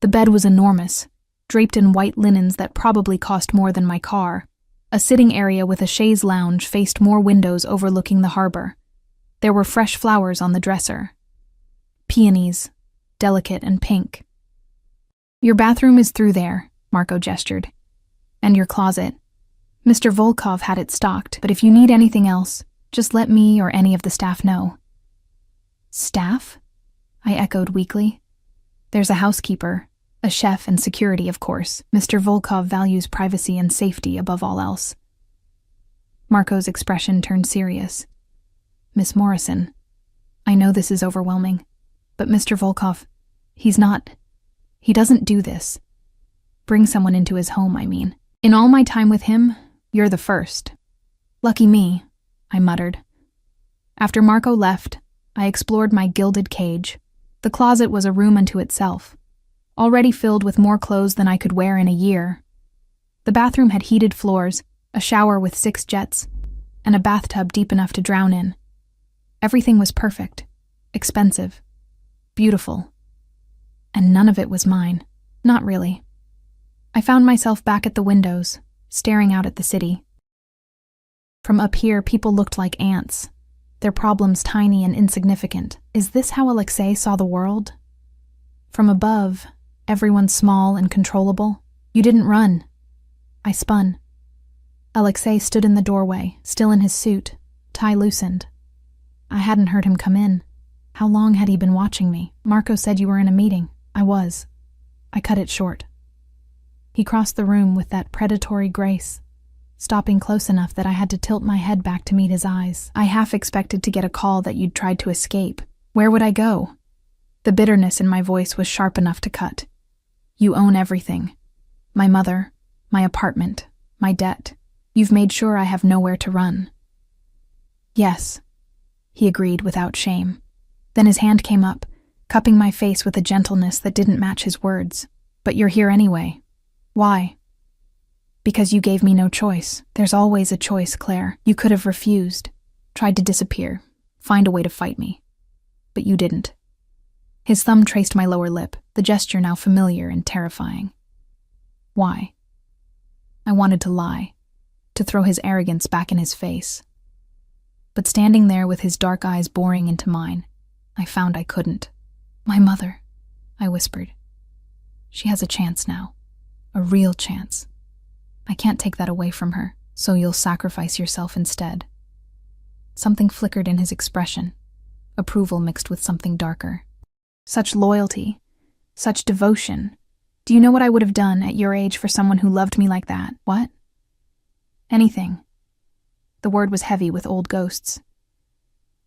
The bed was enormous, draped in white linens that probably cost more than my car. A sitting area with a chaise lounge faced more windows overlooking the harbor. There were fresh flowers on the dresser. Peonies, delicate and pink. "Your bathroom is through there," Marco gestured. "And your closet. Mr. Volkov had it stocked, but if you need anything else, just let me or any of the staff know." "Staff?" I echoed weakly. "There's a housekeeper, a chef and security, of course. Mr. Volkov values privacy and safety above all else." Marco's expression turned serious. "Miss Morrison, I know this is overwhelming, but Mr. Volkov, he doesn't do this." Bring someone into his home, I mean. In all my time with him, you're the first. Lucky me, I muttered. After Marco left, I explored my gilded cage. The closet was a room unto itself, already filled with more clothes than I could wear in a year. The bathroom had heated floors, a shower with 6 jets, and a bathtub deep enough to drown in. Everything was perfect, expensive, beautiful. And none of it was mine. Not really. I found myself back at the windows, staring out at the city. From up here, people looked like ants, their problems tiny and insignificant. Is this how Alexei saw the world? From above, everyone small and controllable. You didn't run. I spun. Alexei stood in the doorway, still in his suit, tie loosened. I hadn't heard him come in. How long had he been watching me? Marco said you were in a meeting. I was. I cut it short. He crossed the room with that predatory grace, stopping close enough that I had to tilt my head back to meet his eyes. I half expected to get a call that you'd tried to escape. Where would I go? The bitterness in my voice was sharp enough to cut. You own everything. My mother, my apartment, my debt. You've made sure I have nowhere to run. Yes, he agreed without shame. Then his hand came up, cupping my face with a gentleness that didn't match his words. But you're here anyway. Why? Because you gave me no choice. There's always a choice, Claire. You could have refused, tried to disappear, find a way to fight me. But you didn't. His thumb traced my lower lip, the gesture now familiar and terrifying. Why? I wanted to lie, to throw his arrogance back in his face. But standing there with his dark eyes boring into mine, I found I couldn't. My mother, I whispered. She has a chance now. A real chance. I can't take that away from her, so you'll sacrifice yourself instead. Something flickered in his expression, approval mixed with something darker. Such loyalty, such devotion. Do you know what I would have done at your age for someone who loved me like that? What? Anything. The word was heavy with old ghosts.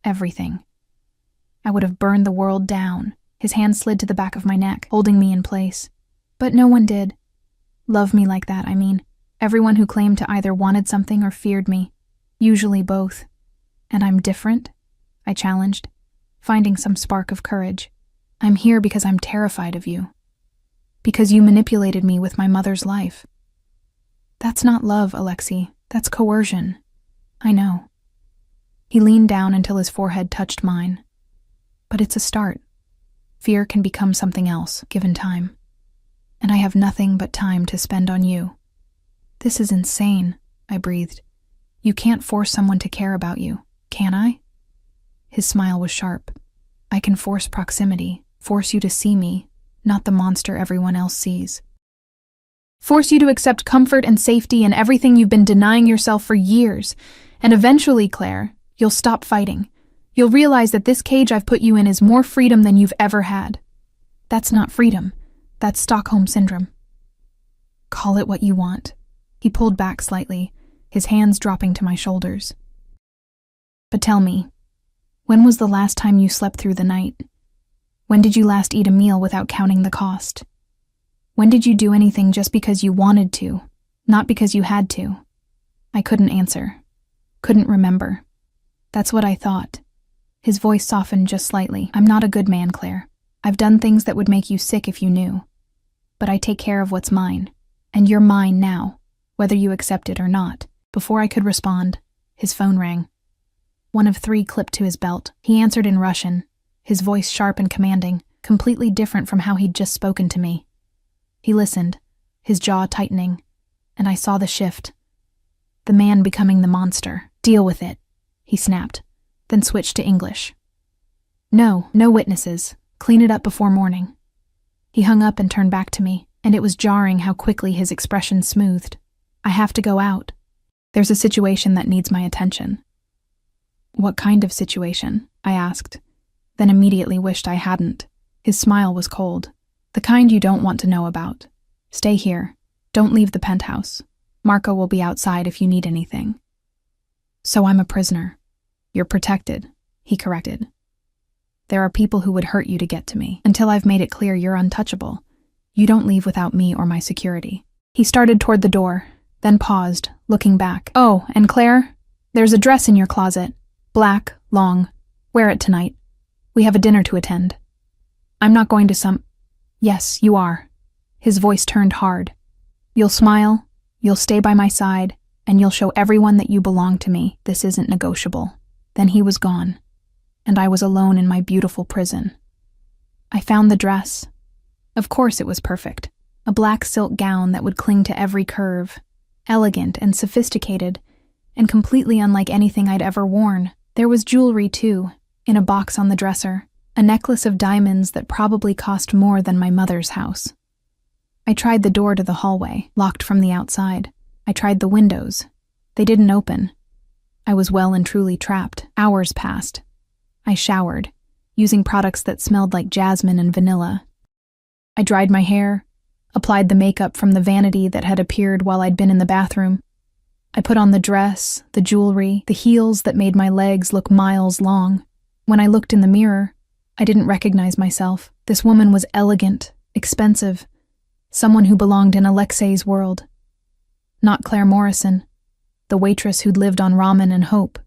Everything. I would have burned the world down. His hand slid to the back of my neck, holding me in place. But no one did. Love me like that, I mean. Everyone who claimed to either wanted something or feared me. Usually both. And I'm different? I challenged, finding some spark of courage. I'm here because I'm terrified of you. Because you manipulated me with my mother's life. That's not love, Alexei. That's coercion. I know. He leaned down until his forehead touched mine. But it's a start. Fear can become something else, given time. And I have nothing but time to spend on you. This is insane, I breathed. You can't force someone to care about you, can I? His smile was sharp. I can force proximity, force you to see me, not the monster everyone else sees. Force you to accept comfort and safety and everything you've been denying yourself for years. And eventually, Claire, you'll stop fighting. You'll realize that this cage I've put you in is more freedom than you've ever had. That's not freedom. That's Stockholm Syndrome. Call it what you want. He pulled back slightly, his hands dropping to my shoulders. But tell me, when was the last time you slept through the night? When did you last eat a meal without counting the cost? When did you do anything just because you wanted to, not because you had to? I couldn't answer. Couldn't remember. That's what I thought. His voice softened just slightly. I'm not a good man, Claire. I've done things that would make you sick if you knew. But I take care of what's mine. And you're mine now, whether you accept it or not. Before I could respond, his phone rang. One of 3 clipped to his belt. He answered in Russian, his voice sharp and commanding, completely different from how he'd just spoken to me. He listened, his jaw tightening, and I saw the shift. The man becoming the monster. Deal with it, he snapped, then switched to English. No witnesses. Clean it up before morning. He hung up and turned back to me, and it was jarring how quickly his expression smoothed. I have to go out. There's a situation that needs my attention. What kind of situation? I asked, then immediately wished I hadn't. His smile was cold. The kind you don't want to know about. Stay here. Don't leave the penthouse. Marco will be outside if you need anything. So I'm a prisoner. You're protected, he corrected. There are people who would hurt you to get to me. Until I've made it clear you're untouchable. You don't leave without me or my security. He started toward the door, then paused, looking back. Oh, and Claire, there's a dress in your closet. Black, long. Wear it tonight. We have a dinner to attend. I'm not going to Yes, you are. His voice turned hard. You'll smile, you'll stay by my side, and you'll show everyone that you belong to me. This isn't negotiable. Then he was gone, and I was alone in my beautiful prison. I found the dress. Of course it was perfect. A black silk gown that would cling to every curve, elegant and sophisticated, and completely unlike anything I'd ever worn. There was jewelry, too, in a box on the dresser, a necklace of diamonds that probably cost more than my mother's house. I tried the door to the hallway, locked from the outside. I tried the windows. They didn't open. I was well and truly trapped. Hours passed. I showered, using products that smelled like jasmine and vanilla. I dried my hair, applied the makeup from the vanity that had appeared while I'd been in the bathroom. I put on the dress, the jewelry, the heels that made my legs look miles long. When I looked in the mirror, I didn't recognize myself. This woman was elegant, expensive, someone who belonged in Alexei's world. Not Claire Morrison, the waitress who'd lived on ramen and hope.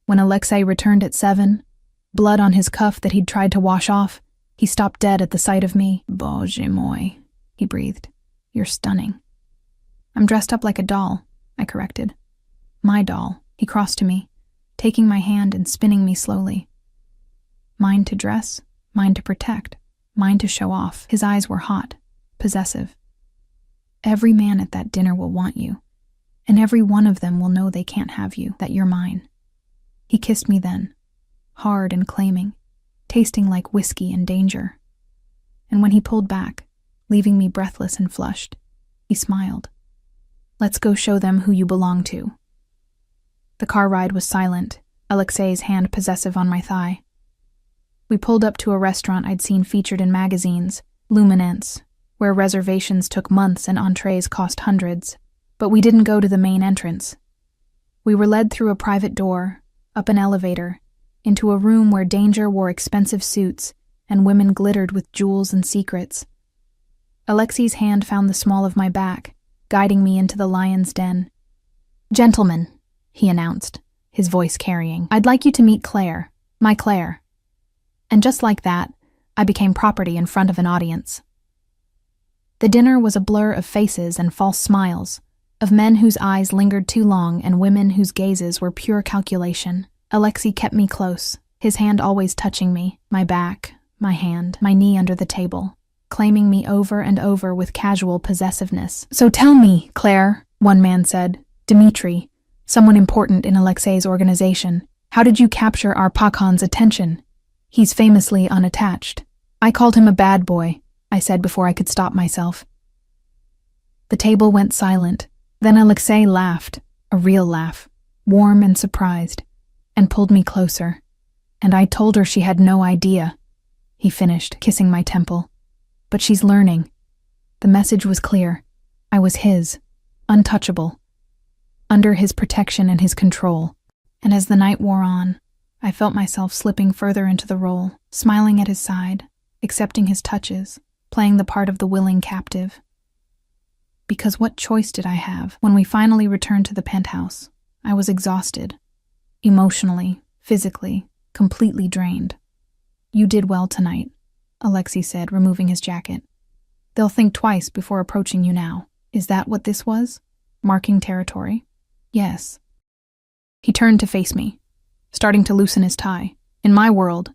When Alexei returned at 7, blood on his cuff that he'd tried to wash off, he stopped dead at the sight of me. Bože moi, he breathed. You're stunning. I'm dressed up like a doll, I corrected. My doll. He crossed to me, taking my hand and spinning me slowly. Mine to dress, mine to protect, mine to show off. His eyes were hot, possessive. Every man at that dinner will want you, and every one of them will know they can't have you, that you're mine. He kissed me then, hard and claiming, tasting like whiskey and danger. And when he pulled back, leaving me breathless and flushed, he smiled. Let's go show them who you belong to. The car ride was silent, Alexei's hand possessive on my thigh. We pulled up to a restaurant I'd seen featured in magazines, Luminance, where reservations took months and entrees cost hundreds. But we didn't go to the main entrance. We were led through a private door, up an elevator, into a room where danger wore expensive suits and women glittered with jewels and secrets. Alexei's hand found the small of my back, guiding me into the lion's den. Gentlemen, he announced, his voice carrying, I'd like you to meet Claire, my Claire. And just like that, I became property in front of an audience. The dinner was a blur of faces and false smiles, of men whose eyes lingered too long and women whose gazes were pure calculation. Alexei kept me close, his hand always touching me, my back, my hand, my knee under the table, claiming me over and over with casual possessiveness. So tell me, Claire, one man said, Dmitri, someone important in Alexei's organization, how did you capture our Pakon's attention? He's famously unattached. I called him a bad boy, I said before I could stop myself. The table went silent. Then Alexei laughed, a real laugh, warm and surprised, and pulled me closer. And I told her she had no idea, he finished, kissing my temple. But she's learning. The message was clear. I was his, untouchable, under his protection and his control. And as the night wore on, I felt myself slipping further into the role, smiling at his side, accepting his touches, playing the part of the willing captive. Because what choice did I have? When we finally returned to the penthouse, I was exhausted, emotionally, physically, completely drained. You did well tonight, Alexei said, removing his jacket. They'll think twice before approaching you now. Is that what this was? Marking territory? Yes. He turned to face me, starting to loosen his tie. In my world,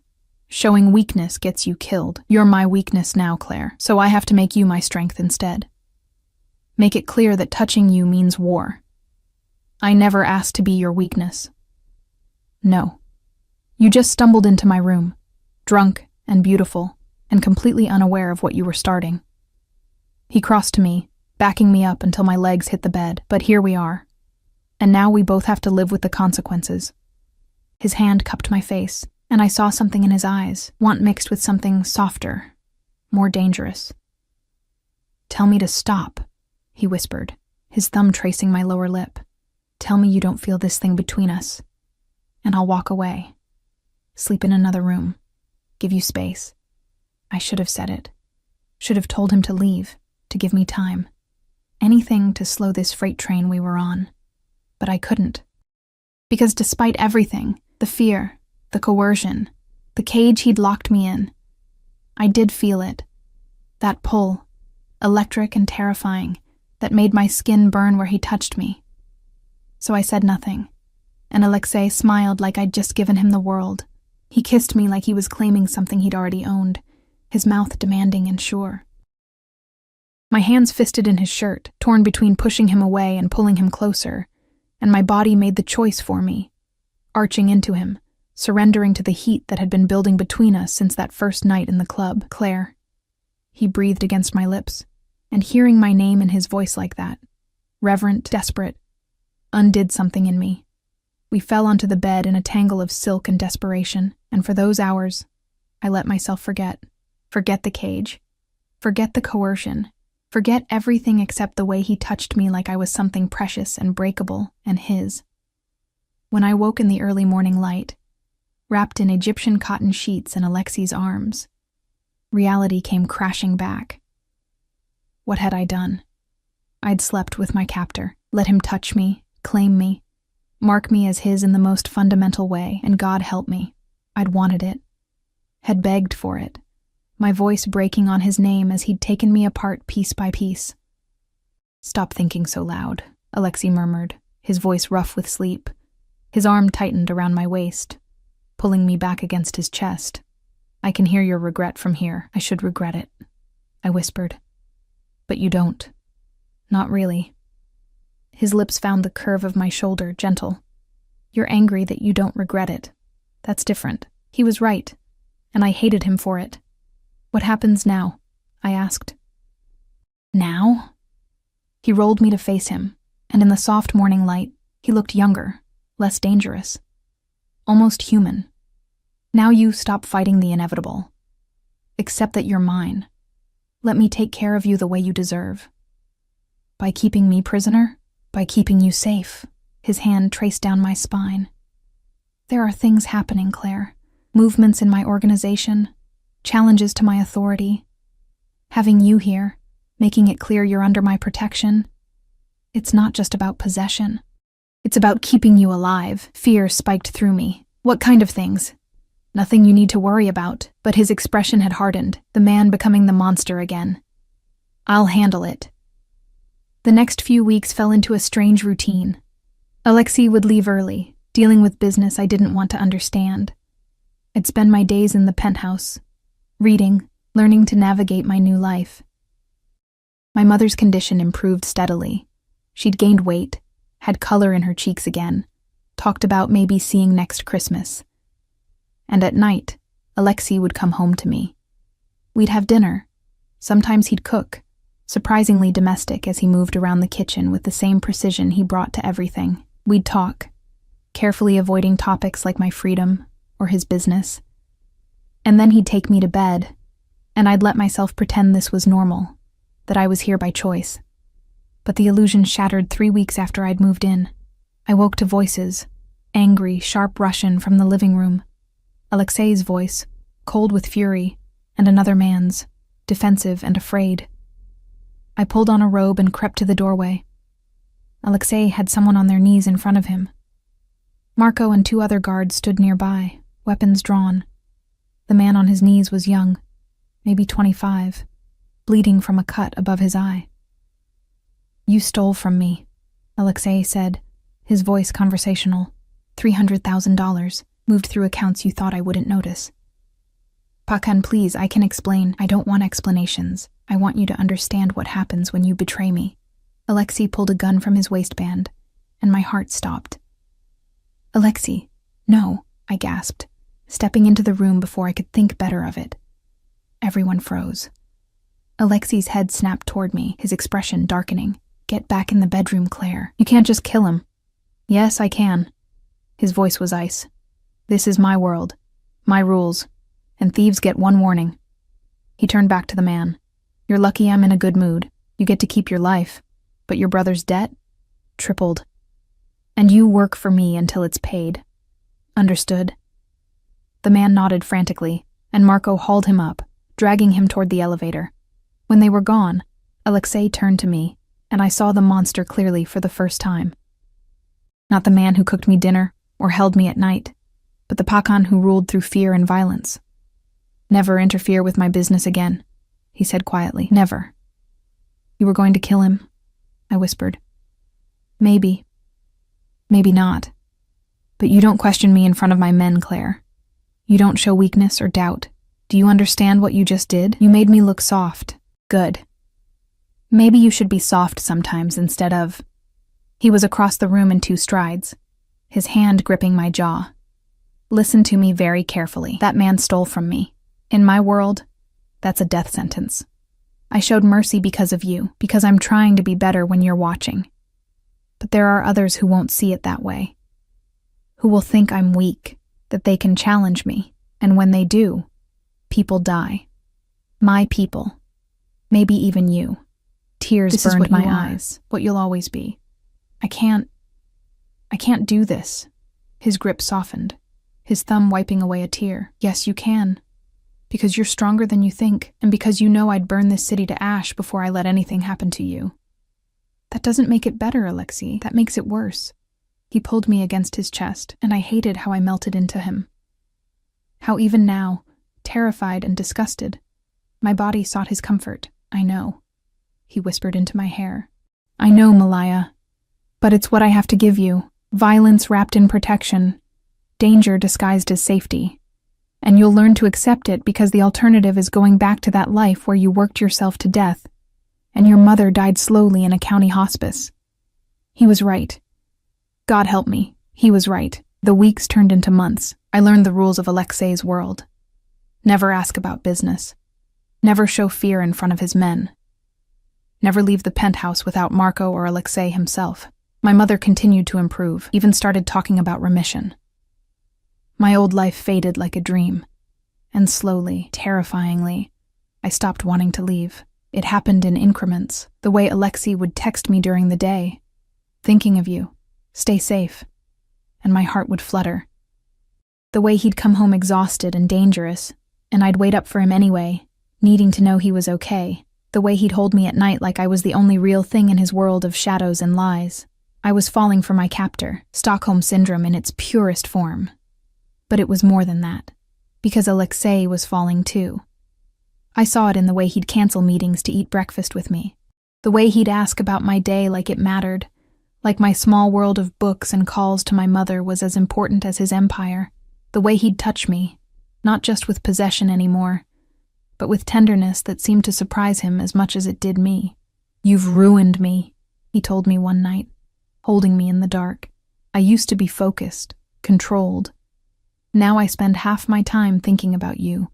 showing weakness gets you killed. You're my weakness now, Claire, so I have to make you my strength instead. Make it clear that touching you means war. I never asked to be your weakness. No. You just stumbled into my room, drunk and beautiful, and completely unaware of what you were starting. He crossed to me, backing me up until my legs hit the bed, but here we are. And now we both have to live with the consequences. His hand cupped my face, and I saw something in his eyes, want mixed with something softer, more dangerous. Tell me to stop, he whispered, his thumb tracing my lower lip. Tell me you don't feel this thing between us, and I'll walk away. Sleep in another room. Give you space. I should have said it. Should have told him to leave, to give me time. Anything to slow this freight train we were on. But I couldn't. Because despite everything, the fear, the coercion, the cage he'd locked me in, I did feel it. That pull, electric and terrifying, that made my skin burn where he touched me. So I said nothing, and Alexei smiled like I'd just given him the world. He kissed me like he was claiming something he'd already owned, his mouth demanding and sure. My hands fisted in his shirt, torn between pushing him away and pulling him closer, and my body made the choice for me, arching into him, surrendering to the heat that had been building between us since that first night in the club. Claire. He breathed against my lips, and hearing my name in his voice like that, reverent, desperate, undid something in me. We fell onto the bed in a tangle of silk and desperation, and for those hours, I let myself forget. Forget the cage. Forget the coercion. Forget everything except the way he touched me like I was something precious and breakable and his. When I woke in the early morning light, wrapped in Egyptian cotton sheets in Alexei's arms, reality came crashing back. What had I done? I'd slept with my captor, let him touch me, claim me, mark me as his in the most fundamental way, and God help me, I'd wanted it, had begged for it, my voice breaking on his name as he'd taken me apart piece by piece. "Stop thinking so loud," Alexei murmured, his voice rough with sleep. His arm tightened around my waist, pulling me back against his chest. "I can hear your regret from here. I should regret it," I whispered. "But you don't. Not really." His lips found the curve of my shoulder, gentle. "You're angry that you don't regret it. That's different." He was right, and I hated him for it. "What happens now?" I asked. "Now?" He rolled me to face him, and in the soft morning light, he looked younger, less dangerous, almost human. "Now you stop fighting the inevitable. Accept that you're mine. Let me take care of you the way you deserve. By keeping me prisoner, by keeping you safe." His hand traced down my spine. "There are things happening, Claire. Movements in my organization, challenges to my authority. Having you here, making it clear you're under my protection. It's not just about possession. It's about keeping you alive." Fear spiked through me. "What kind of things?" "Nothing you need to worry about," but his expression had hardened, the man becoming the monster again. "I'll handle it." The next few weeks fell into a strange routine. Alexei would leave early, dealing with business I didn't want to understand. I'd spend my days in the penthouse, reading, learning to navigate my new life. My mother's condition improved steadily. She'd gained weight, had color in her cheeks again, talked about maybe seeing next Christmas. And at night, Alexei would come home to me. We'd have dinner. Sometimes he'd cook, surprisingly domestic as he moved around the kitchen with the same precision he brought to everything. We'd talk, carefully avoiding topics like my freedom or his business. And then he'd take me to bed, and I'd let myself pretend this was normal, that I was here by choice. But the illusion shattered 3 weeks after I'd moved in. I woke to voices, angry, sharp Russian from the living room. Alexei's voice, cold with fury, and another man's, defensive and afraid. I pulled on a robe and crept to the doorway. Alexei had someone on their knees in front of him. Marco and 2 other guards stood nearby, weapons drawn. The man on his knees was young, maybe 25, bleeding from a cut above his eye. "You stole from me," Alexei said, his voice conversational. $300,000, moved through accounts you thought I wouldn't notice. "Pakan, please, I can explain. I don't want explanations. I want you to understand what happens when you betray me." Alexei pulled a gun from his waistband, and my heart stopped. "Alexei, no," I gasped, stepping into the room before I could think better of it. Everyone froze. Alexei's head snapped toward me, his expression darkening. "Get back in the bedroom, Claire. You can't just kill him." "Yes, I can." His voice was ice. "This is my world, my rules, and thieves get 1 warning." He turned back to the man. "You're lucky I'm in a good mood. You get to keep your life, but your brother's debt? Tripled. And you work for me until it's paid. Understood?" The man nodded frantically, and Marco hauled him up, dragging him toward the elevator. When they were gone, Alexei turned to me, and I saw the monster clearly for the first time. Not the man who cooked me dinner or held me at night, but the Pakan who ruled through fear and violence. "Never interfere with my business again," he said quietly. "Never." "You were going to kill him?" I whispered. "Maybe. Maybe not. But you don't question me in front of my men, Claire. You don't show weakness or doubt. Do you understand what you just did? You made me look soft. Good. Maybe you should be soft sometimes instead of—" He was across the room in 2 strides, his hand gripping my jaw. "Listen to me very carefully. That man stole from me. In my world, that's a death sentence. I showed mercy because of you, because I'm trying to be better when you're watching. But there are others who won't see it that way, who will think I'm weak, that they can challenge me, and when they do, people die. My people. Maybe even you." Tears burned my eyes. "What you'll always be. I can't do this." His grip softened, his thumb wiping away a tear. "Yes, you can. Because you're stronger than you think, and because you know I'd burn this city to ash before I let anything happen to you." "That doesn't make it better, Alexei. That makes it worse." He pulled me against his chest, and I hated how I melted into him. How even now, terrified and disgusted, my body sought his comfort. "I know," he whispered into my hair. "I know, Malaya. But it's what I have to give you. Violence wrapped in protection. Danger disguised as safety. And you'll learn to accept it because the alternative is going back to that life where you worked yourself to death, and your mother died slowly in a county hospice." He was right. God help me, he was right. The weeks turned into months. I learned the rules of Alexei's world. Never ask about business. Never show fear in front of his men. Never leave the penthouse without Marco or Alexei himself. My mother continued to improve, even started talking about remission. My old life faded like a dream, and slowly, terrifyingly, I stopped wanting to leave. It happened in increments, the way Alexei would text me during the day, "Thinking of you, stay safe," and my heart would flutter. The way he'd come home exhausted and dangerous, and I'd wait up for him anyway, needing to know he was okay. The way he'd hold me at night like I was the only real thing in his world of shadows and lies. I was falling for my captor, Stockholm Syndrome in its purest form. But it was more than that, because Alexei was falling too. I saw it in the way he'd cancel meetings to eat breakfast with me, the way he'd ask about my day like it mattered, like my small world of books and calls to my mother was as important as his empire, the way he'd touch me, not just with possession anymore, but with tenderness that seemed to surprise him as much as it did me. "You've ruined me," he told me one night, holding me in the dark. "I used to be focused, controlled. Now I spend half my time thinking about you,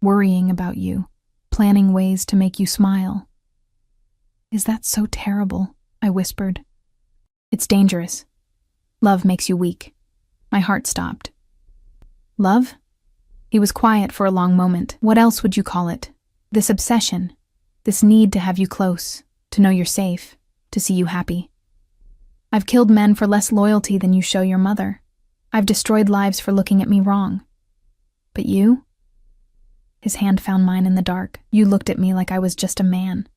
worrying about you, planning ways to make you smile." "Is that so terrible?" I whispered. "It's dangerous. Love makes you weak." My heart stopped. "Love?" He was quiet for a long moment. "What else would you call it? This obsession, this need to have you close, to know you're safe, to see you happy. I've killed men for less loyalty than you show your mother. I've destroyed lives for looking at me wrong. But you?" His hand found mine in the dark. "You looked at me like I was just a man.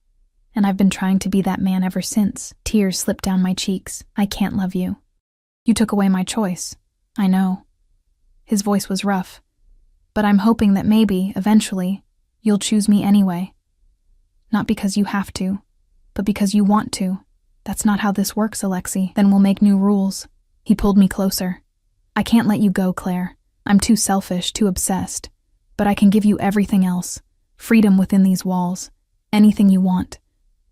And I've been trying to be that man ever since." Tears slipped down my cheeks. "I can't love you. You took away my choice. I know." His voice was rough. "But I'm hoping that maybe, eventually, you'll choose me anyway. Not because you have to, but because you want to. That's not how this works, Alexei. Then we'll make new rules." He pulled me closer. "I can't let you go, Claire. I'm too selfish, too obsessed. But I can give you everything else. Freedom within these walls. Anything you want.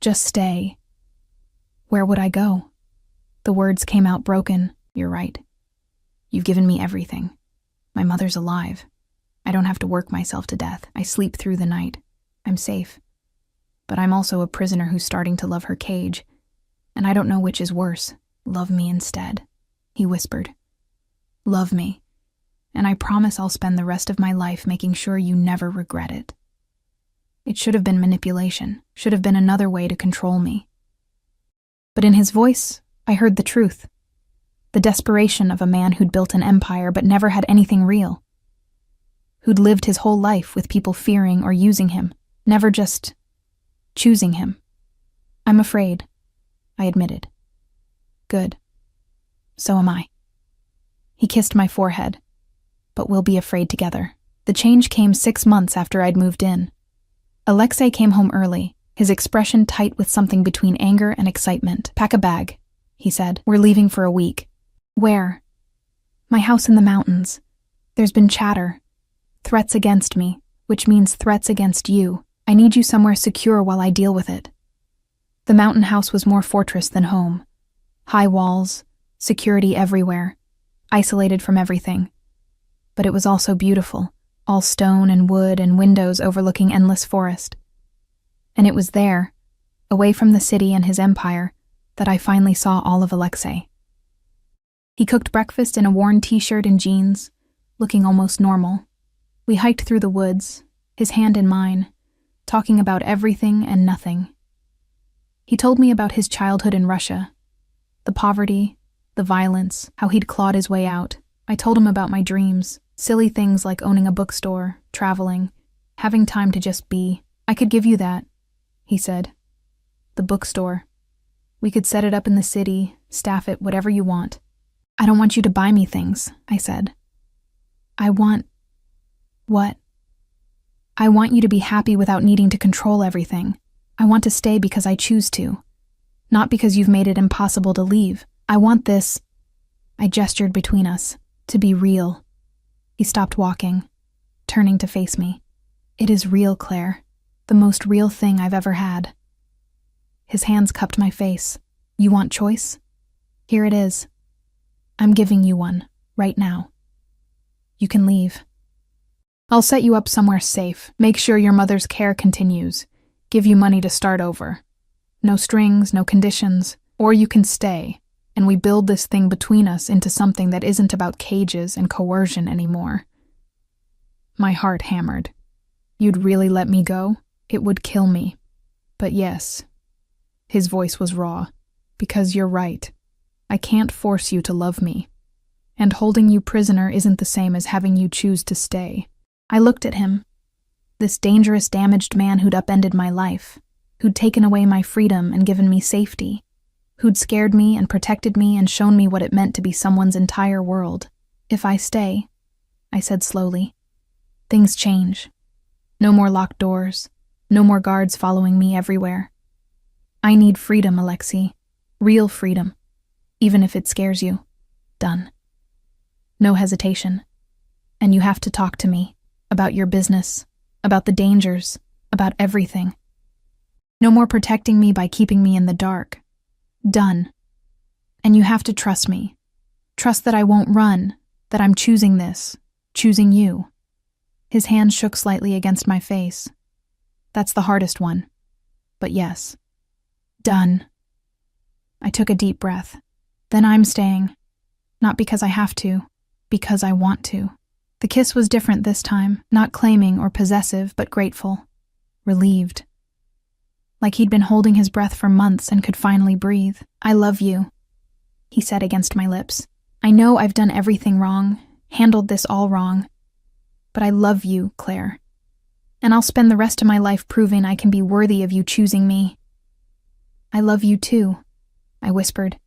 Just stay." Where would I go? The words came out broken. "You're right. You've given me everything. My mother's alive. I don't have to work myself to death. I sleep through the night. I'm safe. But I'm also a prisoner who's starting to love her cage. And I don't know which is worse. Love me instead," he whispered. "Love me. And I promise I'll spend the rest of my life making sure you never regret it." It should have been manipulation, should have been another way to control me. But in his voice, I heard the truth. The desperation of a man who'd built an empire but never had anything real. Who'd lived his whole life with people fearing or using him, never just choosing him. I'm afraid, I admitted. Good. So am I. He kissed my forehead. But we'll be afraid together. The change came 6 months after I'd moved in. Alexei came home early, his expression tight with something between anger and excitement. Pack a bag, he said. We're leaving for a week. Where? My house in the mountains. There's been chatter. Threats against me, which means threats against you. I need you somewhere secure while I deal with it. The mountain house was more fortress than home. High walls, security everywhere, isolated from everything. But it was also beautiful, all stone and wood and windows overlooking endless forest. And it was there, away from the city and his empire, that I finally saw all of Alexei. He cooked breakfast in a worn t-shirt and jeans, looking almost normal. We hiked through the woods, his hand in mine, talking about everything and nothing. He told me about his childhood in Russia, the poverty, the violence, how he'd clawed his way out. I told him about my dreams, silly things like owning a bookstore, traveling, having time to just be. I could give you that, he said. The bookstore. We could set it up in the city, staff it, whatever you want. I don't want you to buy me things, I said. I want... What? I want you to be happy without needing to control everything. I want to stay because I choose to, not because you've made it impossible to leave. I want this, I gestured between us, to be real. He stopped walking, turning to face me. It is real, Claire. The most real thing I've ever had. His hands cupped my face. You want choice? Here it is. I'm giving you one, right now. You can leave. I'll set you up somewhere safe, make sure your mother's care continues, give you money to start over. No strings, no conditions, or you can stay, and we build this thing between us into something that isn't about cages and coercion anymore. My heart hammered. You'd really let me go? It would kill me. But yes. His voice was raw. Because you're right. I can't force you to love me. And holding you prisoner isn't the same as having you choose to stay. I looked at him. This dangerous, damaged man who'd upended my life, who'd taken away my freedom and given me safety, who'd scared me and protected me and shown me what it meant to be someone's entire world. If I stay, I said slowly, things change. No more locked doors, no more guards following me everywhere. I need freedom, Alexei. Real freedom. Even if it scares you. Done. No hesitation. And you have to talk to me. About your business, about the dangers, about everything. No more protecting me by keeping me in the dark. Done. And you have to trust me. Trust that I won't run, that I'm choosing this, choosing you. His hand shook slightly against my face. That's the hardest one. But yes. Done. I took a deep breath. Then I'm staying. Not because I have to, because I want to. The kiss was different this time, not claiming or possessive, but grateful, relieved. Like he'd been holding his breath for months and could finally breathe. I love you, he said against my lips. I know I've done everything wrong, handled this all wrong, but I love you, Claire. And I'll spend the rest of my life proving I can be worthy of you choosing me. I love you too, I whispered,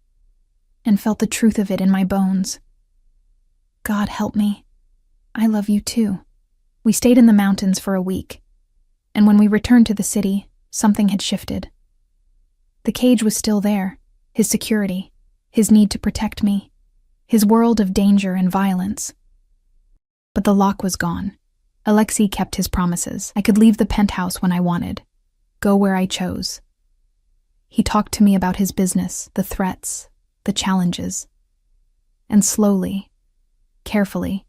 and felt the truth of it in my bones. God help me. I love you too. We stayed in the mountains for a week, and when we returned to the city, something had shifted. The cage was still there, his security, his need to protect me, his world of danger and violence. But the lock was gone. Alexei kept his promises. I could leave the penthouse when I wanted, go where I chose. He talked to me about his business, the threats, the challenges. And slowly, carefully,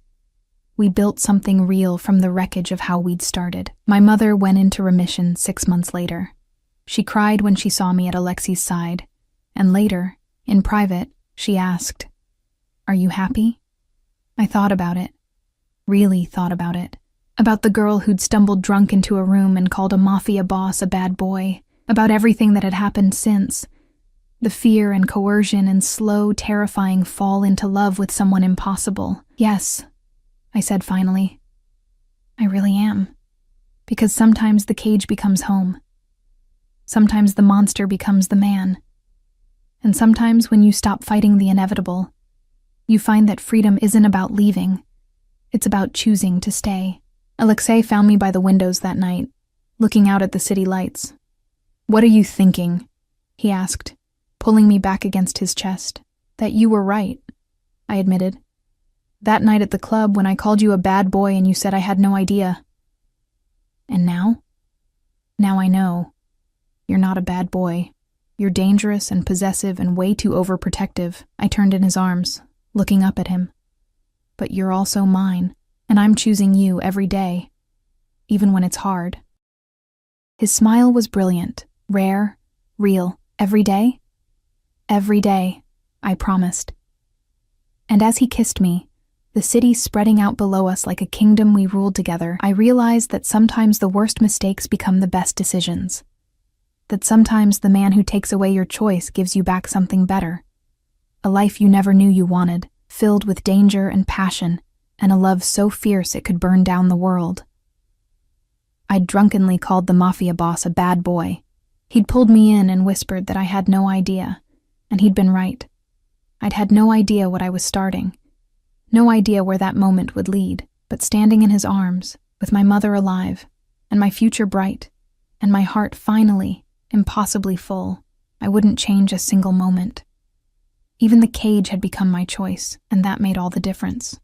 we built something real from the wreckage of how we'd started. My mother went into remission 6 months later. She cried when she saw me at Alexei's side, and later, in private, she asked, "Are you happy?" I thought about it, really thought about it. About the girl who'd stumbled drunk into a room and called a Mafia boss a bad boy, about everything that had happened since. The fear and coercion and slow, terrifying fall into love with someone impossible. Yes, I said finally. I really am. Because sometimes the cage becomes home. Sometimes the monster becomes the man. And sometimes when you stop fighting the inevitable, you find that freedom isn't about leaving. It's about choosing to stay. Alexei found me by the windows that night, looking out at the city lights. "What are you thinking?" he asked, pulling me back against his chest. "That you were right," I admitted. "That night at the club when I called you a bad boy and you said I had no idea." "And now?" "Now I know. You're not a bad boy. You're dangerous and possessive and way too overprotective." I turned in his arms, looking up at him. "But you're also mine, and I'm choosing you every day, even when it's hard." His smile was brilliant, rare, real. "Every day?" "Every day," I promised. And as he kissed me, the city spreading out below us like a kingdom we ruled together, I realized that sometimes the worst mistakes become the best decisions. That sometimes the man who takes away your choice gives you back something better. A life you never knew you wanted, filled with danger and passion, and a love so fierce it could burn down the world. I'd drunkenly called the Mafia boss a bad boy. He'd pulled me in and whispered that I had no idea, and he'd been right. I'd had no idea what I was starting, no idea where that moment would lead, but standing in his arms, with my mother alive, and my future bright, and my heart finally, impossibly full, I wouldn't change a single moment. Even the cage had become my choice, and that made all the difference.